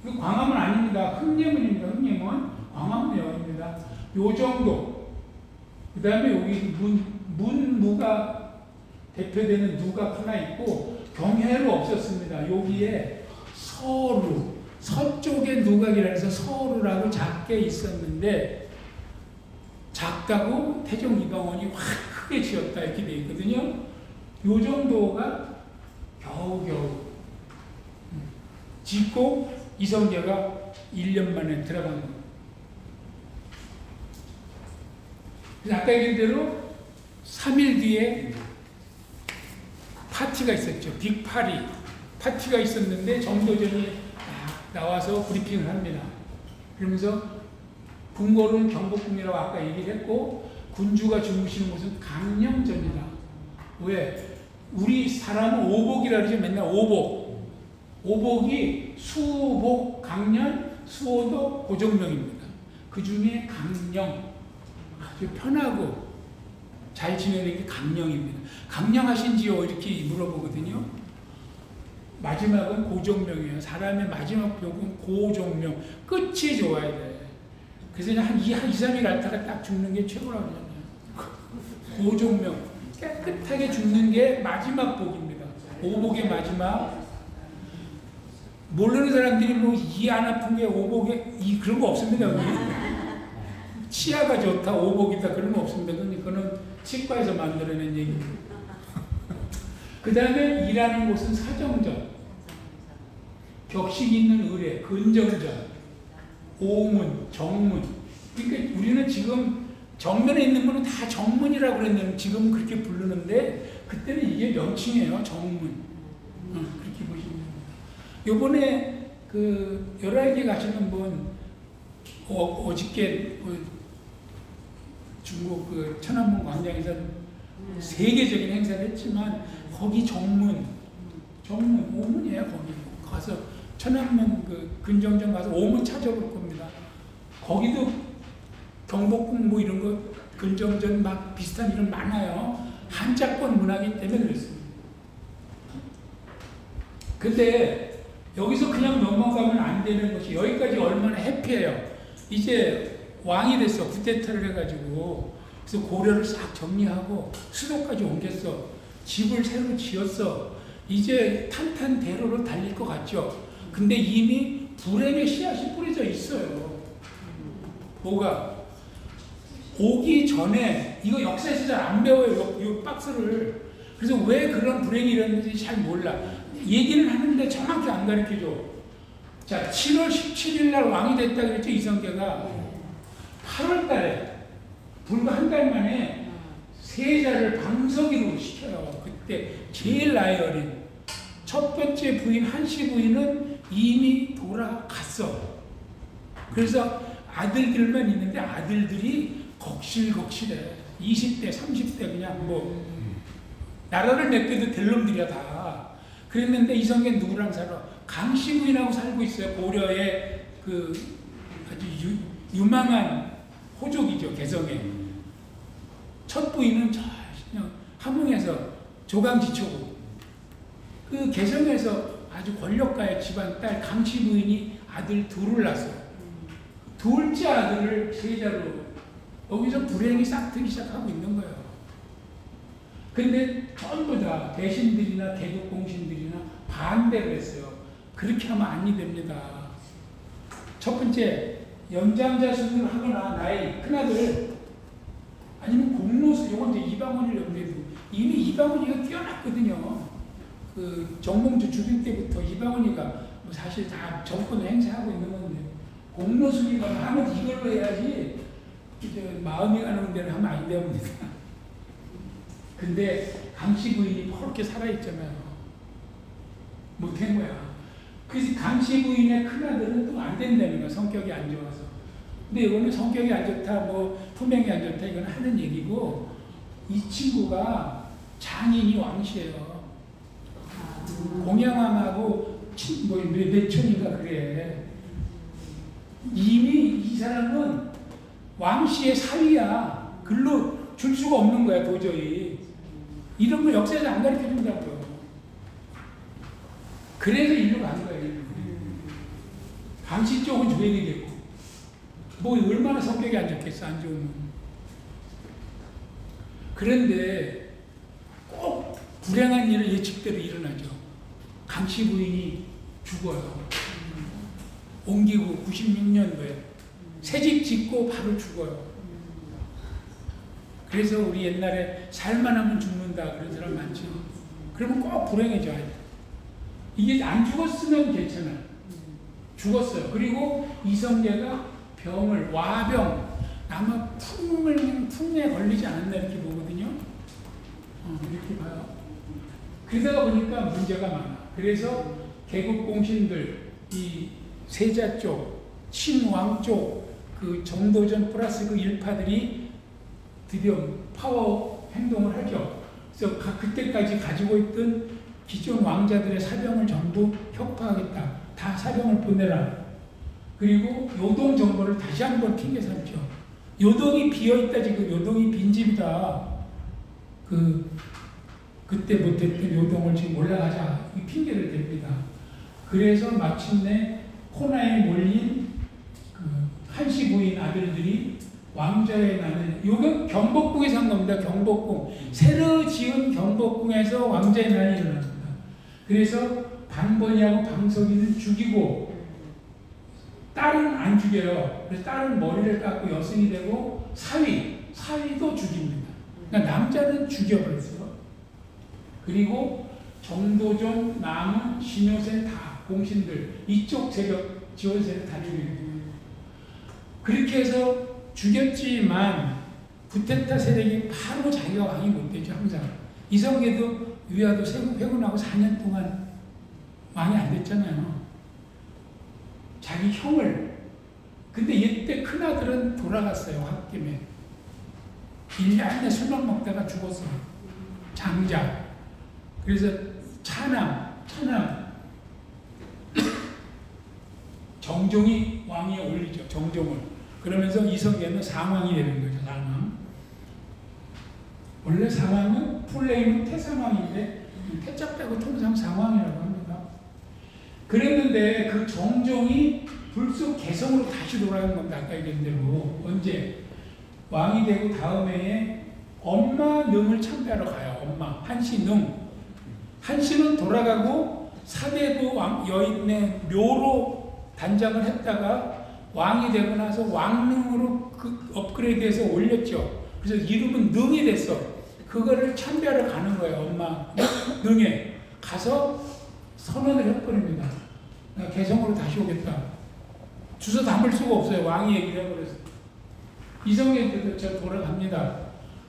이거 광화문 아닙니다. 흑례문입니다. 흑례문 광화문여입니다. 요 정도. 그 다음에 여기 문무가 대표되는 누가 하나 있고 경회로 없었습니다. 여기에 서루 서쪽에 누각이라 해서 서루라고 작게 있었는데 작다고 태종 이방원이 확 크게 지었다 이렇게 되어 있거든요. 요 정도가 겨우겨우 짓고 이성계가 1년 만에 들어간 겁니다. 아까 얘기한 대로 3일 뒤에 파티가 있었죠. 빅파리 파티가 있었는데 정도전이 나와서 브리핑을 합니다. 그러면서 궁궐은 경복궁이라고 아까 얘기를 했고 군주가 주무시는 곳은 강령전이다. 왜? 우리 사람은 오복이라 그러죠. 맨날 오복. 오복이 수복, 강년, 수호도 고종명입니다. 그 중에 강령. 아주 편하고 잘 지내는 게 강령입니다. 강령하신지요? 이렇게 물어보거든요. 마지막은 고종명이에요. 사람의 마지막 벽은 고종명. 끝이 좋아야 돼. 그래서 한 2, 3일 앓다가 딱 죽는 게 최고라고 하잖아요. 고종명. 깨끗하게 죽는 게 마지막 복입니다. 오복의 마지막. 모르는 사람들이 뭐 이 안 아픈 게 오복에 그런 거 없습니다. 여기. 치아가 좋다, 오복이다 그런 거 없습니다. 그거는 치과에서 만들어낸 얘기입니다. 그 다음에 일하는 곳은 사정전, 격식 있는 의례, 근정전, 오문, 정문. 그러니까 우리는 지금 정면에 있는 거는 다 정문이라고 그랬는데 지금은 그렇게 부르는데 그때는 이게 명칭이에요. 정문. 그렇게 보시면 됩니다. 요번에 그 열알개 가시는 분 어저께 중국 그 천안문 광장에서 세계적인 행사를 했지만 거기 정문, 오문이에요. 거기 가서 천안문 그 근정전 가서 오문 찾아볼 겁니다. 거기도 경복궁 뭐 이런 거 근정전 막 비슷한 이름 많아요. 한자권 문화기 때문에 그랬습니다. 근데 여기서 그냥 넘어가면 안 되는 것이 여기까지 얼마나 해피해요. 이제 왕이 됐어. 쿠데타를 해가지고. 그래서 고려를 싹 정리하고 수도까지 옮겼어. 집을 새로 지었어. 이제 탄탄대로로 달릴 것 같죠. 근데 이미 불행의 씨앗이 뿌려져 있어요. 뭐가? 오기 전에 이거 역사에서 잘 안 배워요. 이 박스를. 그래서 왜 그런 불행이 일어났는지 잘 몰라. 얘기는 하는데 정확히 안 가르쳐줘. 자, 7월 17일 날 왕이 됐다 그랬죠. 이성계가 8월 달에 불과 한 달 만에 세자를 방석이로 시켜요. 그때 제일 나이 어린 첫 번째 부인 한씨 부인은 이미 돌아갔어. 그래서 아들들만 있는데 아들들이 걱실걱실해. 20대 30대 그냥 뭐 나라를 맡겨도 될 놈들이야 다. 그랬는데 이성계는 누구랑 살아? 강씨 부인하고 살고 있어요. 고려의 그 아주 유망한 호족이죠. 개성에. 첫 부인은 그냥 조강지초고. 그 개성에서 아주 권력가의 집안 딸 강씨 부인이 아들 둘을 낳았어요. 둘째 아들을 세자로. 여기서 불행이 싹트기 시작하고 있는 거예요. 근데 전부 다 대신들이나 계급공신들이나 반대를 했어요. 그렇게 하면 아니 됩니다. 첫 번째, 연장자수를 하거나 나의 큰아들, 아니면 공로수, 요건 이제 이방원을 염두에 두고, 이미 이방원이가 뛰어났거든요. 그 정몽주 주빙 때부터 이방원이가 뭐 사실 다 정권을 행사하고 있는 건데, 공로수니까 하면 이걸로 해야지, 이제 마음이 가는 데는 하면 안 됩니다. 근데 강씨 부인이 그렇게 살아있잖아요. 못한 거야. 그래서 강씨 부인의 큰아들은 또 안 된다는 거야. 성격이 안 좋아서. 근데 이거는 성격이 안 좋다, 뭐 품행이 안 좋다, 이건 하는 얘기고, 이 친구가 장인이 왕씨예요. 공양왕하고 몇 촌인가 그래. 이미 이 사람은 왕씨의 사위야. 글로 줄 수가 없는 거야, 도저히. 이런 거 역사에서 안 가르쳐 준다고요. 그래서 일로 간 거예요. 강씨 쪽은 줘야 되겠고. 뭐 얼마나 성격이 안 좋겠어, 안 좋으면. 그런데 꼭 불행한 일은 예측대로 일어나죠. 강씨 부인이 죽어요. 옮기고 96년도에 새집 짓고 바로 죽어요. 그래서 우리 옛날에 살만 하면 죽는다 그런 사람 많죠. 그러면 꼭 불행해져야 돼. 이게 안 죽었으면 괜찮아. 죽었어요. 그리고 이성계가 병을, 와병, 아마 풍에 걸리지 않았나 이렇게 보거든요. 이렇게 봐요. 그러다가 보니까 문제가 많아. 그래서 계급공신들, 이 세자 쪽, 친왕 쪽, 그 정도전 플러스 그 일파들이 드디어 파워 행동을 하죠. 그래서 그때까지 가지고 있던 기존 왕자들의 사병을 전부 혁파하겠다. 다 사병을 보내라. 그리고 요동 정보를 다시 한번 핑계 삼죠. 요동이 비어있다, 지금 요동이 빈집이다. 그때 못했던 요동을 지금 올라가자. 이 핑계를 댑니다. 그래서 마침내 호나에 몰린 그 한씨 부인 아들들이 왕좌에 나는, 요건 경복궁에서 한 겁니다. 경복궁. 새로 지은 경복궁에서 왕좌의 난이 일어납니다. 그래서 방번이하고 방석이는 죽이고, 딸은 안 죽여요. 그래서 딸은 머리를 깎고 여승이 되고, 사위도 죽입니다. 그러니까 남자는 죽여버렸어요. 그리고 정도전, 남은, 신효세 다 공신들, 이쪽 세력 지원세를 다 죽입니다. 그렇게 해서 죽였지만 구테타 세력이 바로 자기가 왕이 못 되죠. 항상 이성계도 위화도 회군하고 4년 동안 왕이 안 됐잖아요. 자기 형을. 근데 이때 큰아들은 돌아갔어요. 홧김에 1년 안에 술만 먹다가 죽었어요. 장자. 그래서 차남 정종이 왕위에 올리죠. 정종을. 그러면서 이성계는 상왕이 되는 거죠. 상왕. 원래 상왕은 풀네임은 태상왕인데 태자 빼고 통상 상왕이라고 합니다. 그랬는데 그 정종이 불쑥 개성으로 다시 돌아간 겁니다. 아까 얘기한 대로. 언제? 왕이 되고 다음 해에 엄마 능을 참배하러 가요. 엄마 한씨능. 한씨는 돌아가고 사대부 여인의 묘로 단장을 했다가 왕이 되고 나서 왕능으로 그 업그레이드해서 올렸죠. 그래서 이름은 능이 됐어. 그거를 참배하러 가는 거예요. 엄마 능에 가서 선언을 해버립니다. 나 개성으로 다시 오겠다. 주소 담을 수가 없어요. 왕이 얘기를 해버려서. 이성계한테도 저 돌아갑니다.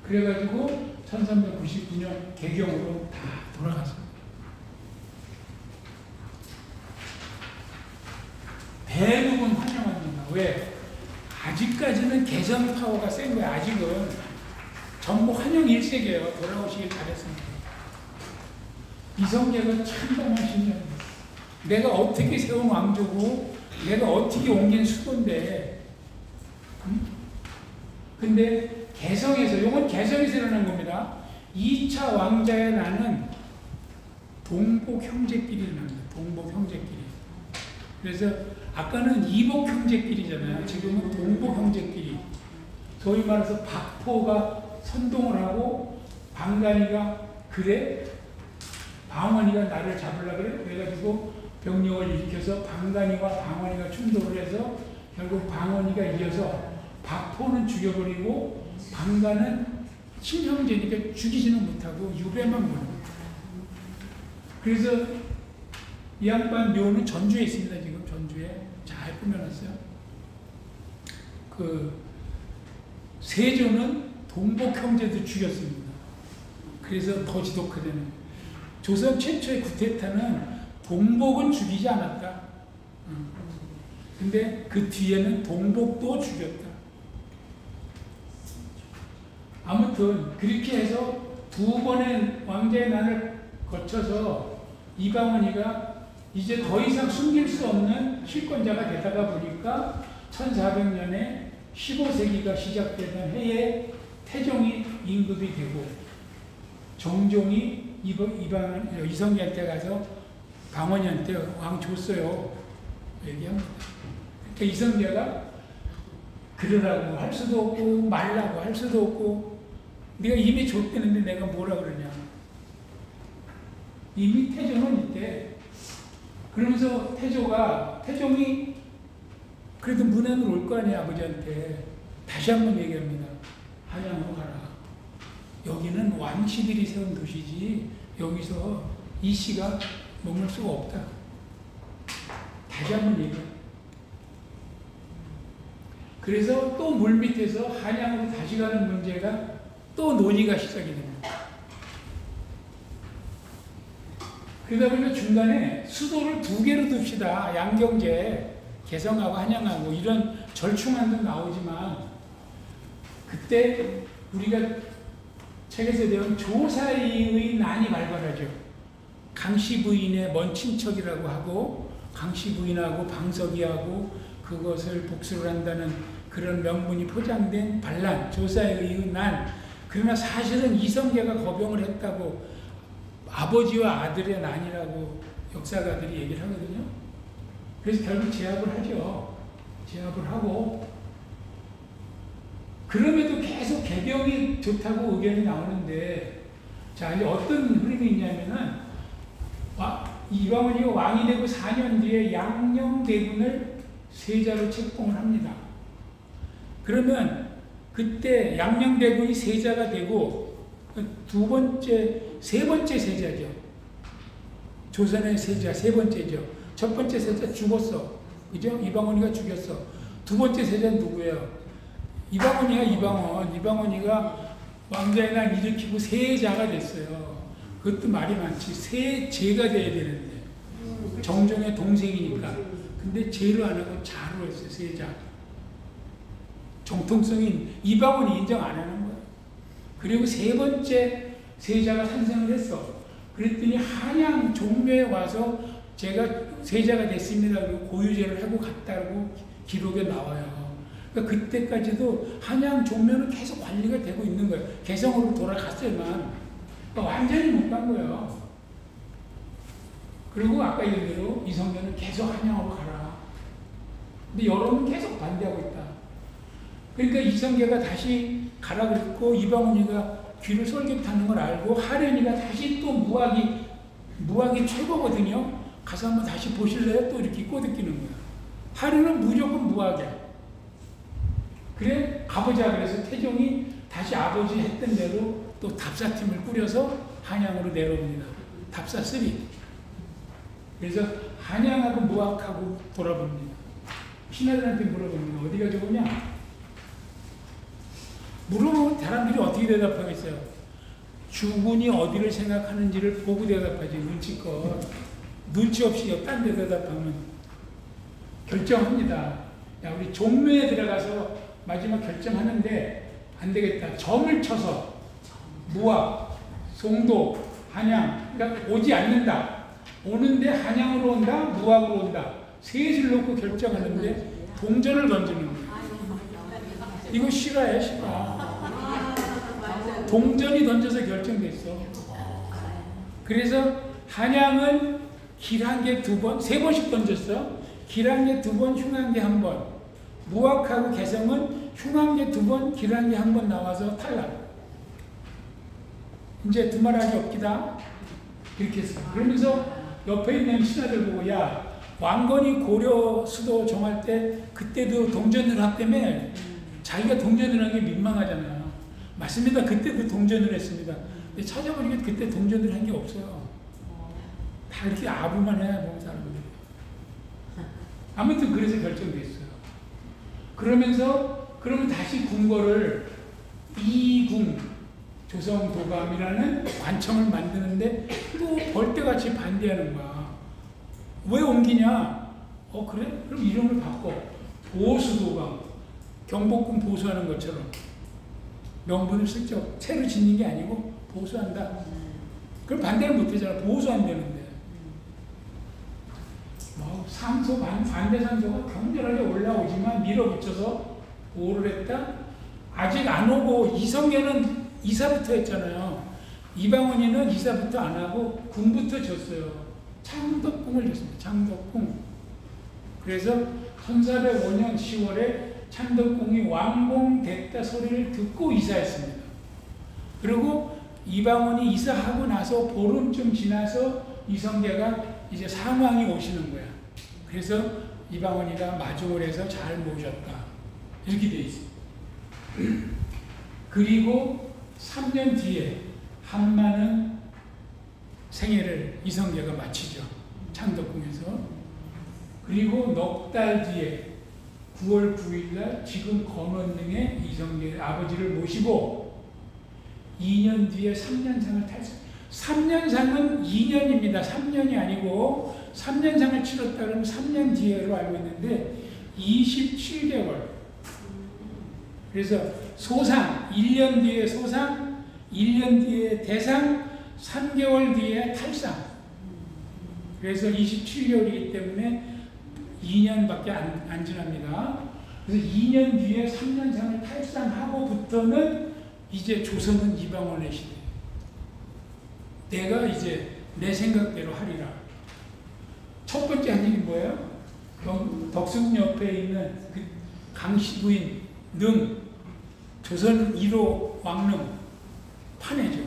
그래가지고 1399년 개경으로 다 돌아갔습니다. 대부분 환영합니다. 왜? 아직까지는 개성 파워가 센 거야. 아직은 전부 환영 일색이에요. 돌아오시길 잘했습니다. 이성계가 참담하신 분입니다. 내가 어떻게 세운 왕조고 내가 어떻게 옮긴 수도인데, 근데 개성에서, 이건 개성에서 일어난 겁니다. 2차 왕자의 난은 동복 형제끼리 납니다. 동복 형제끼리. 그래서 아까는 이복 형제끼리잖아요. 지금은 동복 형제끼리. 소위 말해서 박포가 선동을 하고 방간이가 그래? 방언이가 나를 잡으려고 그래? 그래가지고 병력을 일으켜서 방간이와 방언이가 충돌을 해서 결국 방언이가 이겨서 박포는 죽여버리고 방간은 친형제니까 죽이지는 못하고 유배만 보는. 그래서 이 양반 묘는 전주에 있습니다. 지금 전주에 잘 꾸며놨어요. 그 세조는 동복 형제도 죽였습니다. 그래서 더 지독하다는. 조선 최초의 쿠데타는 동복은 죽이지 않았다. 근데 그 뒤에는 동복도 죽였다. 아무튼 그렇게 해서 두 번의 왕자의 난을 거쳐서 이방원이가 이제 더 이상 숨길 수 없는 실권자가 되다가 보니까 1400년에 15세기가 시작되던 해에 태종이 임금이 되고 정종이 이성계한테 가서 방언이한테 왕 줬어요. 얘기합니다. 그러니까 이성계가 그러라고 할 수도 없고 말라고 할 수도 없고 네가 이미 줬대는데 내가 뭐라 그러냐. 이미 태종은 이때 그러면서 태종이 그래도 문안으로 올 거 아니야 아버지한테. 다시 한번 얘기합니다. 한양으로 가라. 여기는 왕씨들이 세운 도시지 여기서 이 씨가 머물 수가 없다. 다시 한번 얘기해. 그래서 또 물밑에서 한양으로 다시 가는 문제가 또 논의가 시작이 됩니다. 그러다 보니까 중간에 수도를 두 개로 둡시다. 양경제, 개성하고 한양하고 이런 절충안도 나오지만 그때 우리가 책에서 배운 조사이의 난이 발발하죠. 강씨 부인의 먼 친척이라고 하고 강씨 부인하고 방석이하고 그것을 복수를 한다는 그런 명분이 포장된 반란, 조사이의 난. 그러나 사실은 이성계가 거병을 했다고 아버지와 아들의 난이라고 역사가들이 얘기를 하거든요. 그래서 결국 제압을 하죠. 제압을 하고 그럼에도 계속 개병이 좋다고 의견이 나오는데 자 이제 어떤 흐름이 있냐면은 이방원이가 왕이 되고 4년 뒤에 양녕대군을 세자로 책봉을 합니다. 그러면 그때 양녕대군이 세자가 되고 세 번째 세자죠. 조선의 세자 세 번째죠. 첫 번째 세자 죽었어. 그죠? 이방원이가 죽였어. 두 번째 세자는 누구예요? 이방원이가 왕자의 날 일으키고 세자가 됐어요. 그것도 말이 많지. 세제가 돼야 되는데 정종의 동생이니까. 근데 제로 안 하고 자로 했어요. 세자. 정통성인 이방원이 인정 안 하는 거예요. 그리고 세 번째 세자가 탄생을 했어. 그랬더니 한양 종묘에 와서 제가 세자가 됐습니다. 그리고 고유제를 하고 갔다고 기록에 나와요. 그러니까 그때까지도 한양 종묘는 계속 관리가 되고 있는 거예요. 개성으로 돌아갔지만 완전히 못 간 거예요. 그리고 아까 얘기한 대로 이성계는 계속 한양으로 가라. 근데 여론은 계속 반대하고 있다. 그러니까 이성계가 다시 가라 그랬고 이방원이가 귀를 솔깃하는 걸 알고 하련이가 다시 또 무학이 최고거든요. 가서 한번 다시 보실래요? 또 이렇게 꼬드기는 거야. 하련은 무조건 무학이야. 그래 가보자 그래서 태종이 다시 아버지 했던 대로 또 답사팀을 꾸려서 한양으로 내려옵니다. 답사 3. 그래서 한양하고 무학하고 돌아봅니다. 신하들한테 물어봅니다. 어디가 좋으냐? 물어보면 사람들이 어떻게 대답하겠어요? 주군이 어디를 생각하는지를 보고 대답하지. 눈치껏. 눈치 없이 딴 데 대답하면 결정합니다. 야, 우리 종묘에 들어가서 마지막 결정하는데 안 되겠다. 점을 쳐서 무학, 송도, 한양 그러니까 오지 않는다. 오는데 한양으로 온다, 무학으로 온다. 셋을 놓고 결정하는데 동전을 던지는 거예요. 이거 실화예요, 실화. 동전이 던져서 결정됐어. 그래서 한양은 길한개 2번, 3번씩 던졌어. 길한개 2번, 흉한개 1번. 무학하고 개성은 흉한개 2번, 길한개 1번 나와서 탈락. 이제 두말하기 없기다. 이렇게 했어. 그러면서 옆에 있는 신하들 보고, 야, 왕건이 고려 수도 정할 때 그때도 동전을 했다며. 자기가 동전을 한 게 민망하잖아. 맞습니다. 그때도 동전을 했습니다. 근데 찾아보니까 그때 동전을 한 게 없어요. 다 이렇게 아부만 해야 보는 사람들이. 아무튼 그래서 결정됐어요. 그러면 다시 궁궐을 이궁 조성도감이라는 관청을 만드는데 또 벌떼같이 반대하는 거야. 왜 옮기냐? 그래? 그럼 이름을 바꿔. 보수도감. 경복궁 보수하는 것처럼. 명분을 슬쩍 새로 짓는 게 아니고 보수한다. 그럼 반대를 못 하잖아. 보수한다는데. 상소, 반대 상소가 격렬하게 올라오지만 밀어붙여서 보호를 했다. 아직 안 오고 이성계는 이사부터 했잖아요. 이방원이는 이사부터 안 하고 궁부터 줬어요. 창덕궁을 줬습니다. 창덕궁. 그래서 1405년 10월에 창덕궁이 완공됐다 소리를 듣고 이사했습니다. 그리고 이방원이 이사하고 나서 보름쯤 지나서 이성계가 이제 상왕이 오시는 거야. 그래서 이방원이가 마중을 해서 잘 모셨다. 이렇게 돼 있어요. 그리고 3년 뒤에 한마는 생애를 이성계가 마치죠. 창덕궁에서. 그리고 넉 달 뒤에 9월 9일날 지금 검원릉에 이성계 아버지를 모시고 2년 뒤에 3년상을 탈성. 3년상은 2년입니다. 3년이 아니고 3년상을 치렀다 그러면 3년 뒤에로 알고 있는데 27개월. 그래서 소상, 1년 뒤에 소상, 1년 뒤에 대상, 3개월 뒤에 탈상. 그래서 27개월이기 때문에 2년밖에 안 지납니다. 그래서 2년 뒤에 3년상을 탈상하고부터는 이제 조선은 이방원의 시대. 내가 이제 내 생각대로 하리라. 첫 번째 한 일이 뭐예요? 덕숭 옆에 있는 그 강씨 부인 능, 조선 1호 왕릉 파내죠.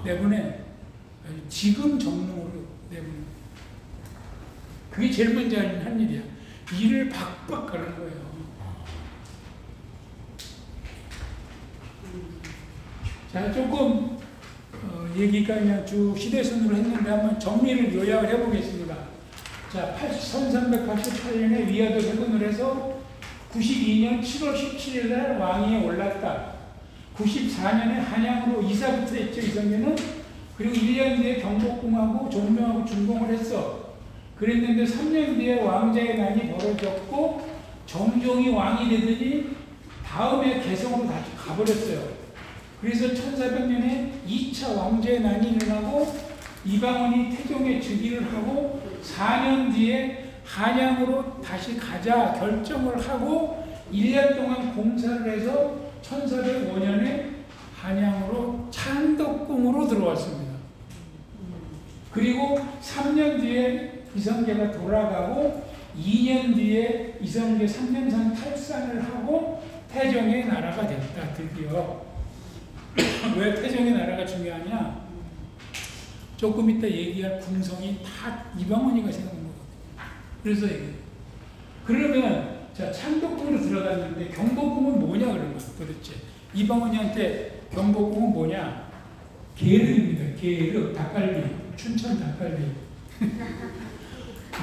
내보내. 지금 정릉으로 내보내. 그게 제일 먼저 한 일이야. 일을 박박 가는 거예요. 자, 조금 얘기가 그냥 쭉 시대순으로 했는데 한번 정리를 요약을 해보겠습니다. 자, 1388년에 위화도 회군을 해서 92년 7월 17일 날 왕위에 올랐다. 94년에 한양으로 이사부터 했죠, 이성계는. 그리고 1년 뒤에 경복궁하고 종묘하고 준공을 했어. 그랬는데 3년 뒤에 왕자의 난이 벌어졌고 정종이 왕이 되더니 다음에 개성으로 다시 가버렸어요. 그래서 1400년에 2차 왕자의 난이 일어나고 이방원이 태종에 즉위를 하고 4년 뒤에 한양으로 다시 가자 결정을 하고 1년 동안 공사를 해서 1405년에 한양으로 창덕궁으로 들어왔습니다. 그리고 3년 뒤에 이성계가 돌아가고 2년 뒤에 이성계 3년상 탈상을 하고 태종의 나라가 됐다. 드디어. 왜 태종의 나라가 중요하냐? 조금 이따 얘기할 궁성이 다 이방원이가 세운 거거든요. 그래서 얘기해요. 그러면 자, 창덕궁으로 들어갔는데 경복궁은 뭐냐 그런 거야 도대체. 이방원이한테 경복궁은 뭐냐? 게르입니다. 게르, 닭갈비, 춘천 닭갈비.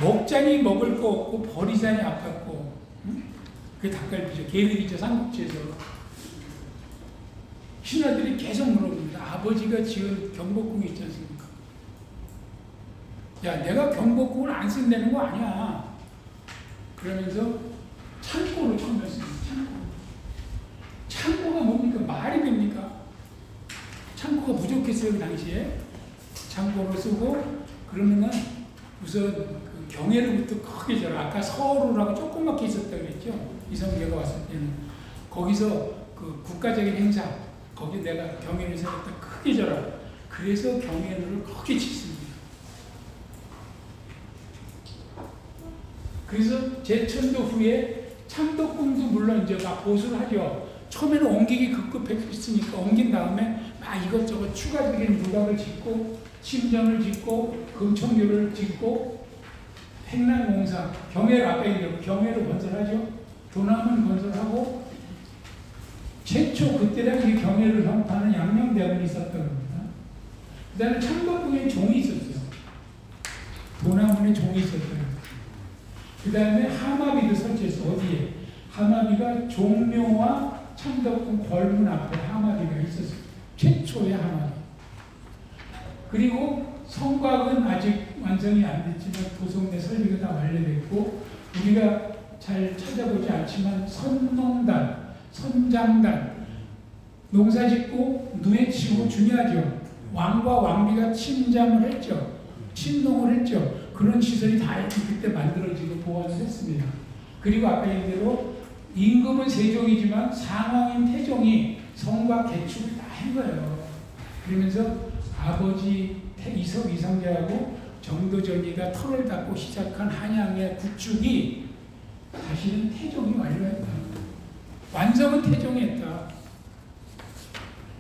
먹자니 먹을 거 없고 버리자니 아팠고. 응? 그게 닭갈비죠. 게르기죠. 삼국지에서. 신하들이 계속 물어봅니다. 아버지가 지은 경복궁이 있지 않습니까? 야, 내가 경복궁을 안 쓴다는 거 아니야. 그러면서 창고를 처음 했습니다. 창고가 뭡니까? 말이 됩니까? 창고가 부족했어요, 그 당시에. 창고를 쓰고, 그러면은 우선 그 경회로부터 크게 져라. 아까 서울이라고 조그맣게 있었다고 그랬죠? 이성계가 왔을 때는. 거기서 그 국가적인 행사, 거기 내가 경연을 세웠다 크게 져라. 그래서 경연을 크게 짓습니다. 그래서 제천도 후에 창덕궁도 물론 이제 막 보수를 하죠. 처음에는 옮기기 급급했으니까 옮긴 다음에 막 이것저것 추가적인 누각을 짓고 침전을 짓고 금청교를 짓고 행랑공사, 경회를 앞에 있는 경회를 건설하죠. 도남은 건설하고 최초 그때 당시 경회를 형파하는 양녕대원이 있었던 겁니다. 그 다음에 창덕궁에 종이 있었어요. 도남문에 종이 있었어요. 그 다음에 하마비도 설치했어. 어디에? 하마비가 종묘와 창덕궁 벌문 앞에 하마비가 있었어요. 최초의 하마비. 그리고 성곽은 아직 완성이 안 됐지만 도성내 설비가 다 완료됐고 우리가 잘 찾아보지 않지만 선농단, 선장단, 농사짓고 누에 치고 중요하죠. 왕과 왕비가 침잠을 했죠. 침농을 했죠. 그런 시설이 다 그때 만들어지고 보완을 했습니다. 그리고 아까 얘기한 대로 임금은 세종이지만 상왕인 태종이 성곽 개축을 다 한 거예요. 그러면서 아버지 이석 이성계하고 정도전이가 터를 닫고 시작한 한양의 구축이 사실은 태종이 완료했다. 완성은 태종이 했다.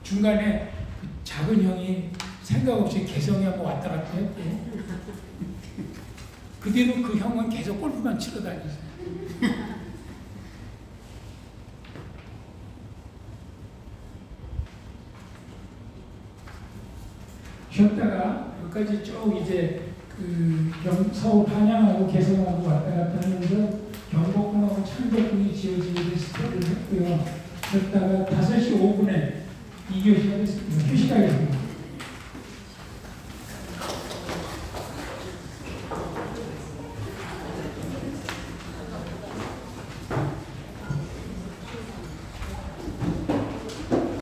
중간에 작은 형이 생각 없이 개성이 한번 왔다 갔다 했고 그 뒤로 그 형은 계속 골프만 치러 다녔어요. 쉬었다가 여기까지 쭉 이제 그 서울 한양하고 개성하고 왔다 갔다 하면서 경복궁하고 창덕궁이 지어지게 스토리를 했고요. 쉬었다가 5시 5분에 2교시가 됐습니다. 휴식하겠습니다.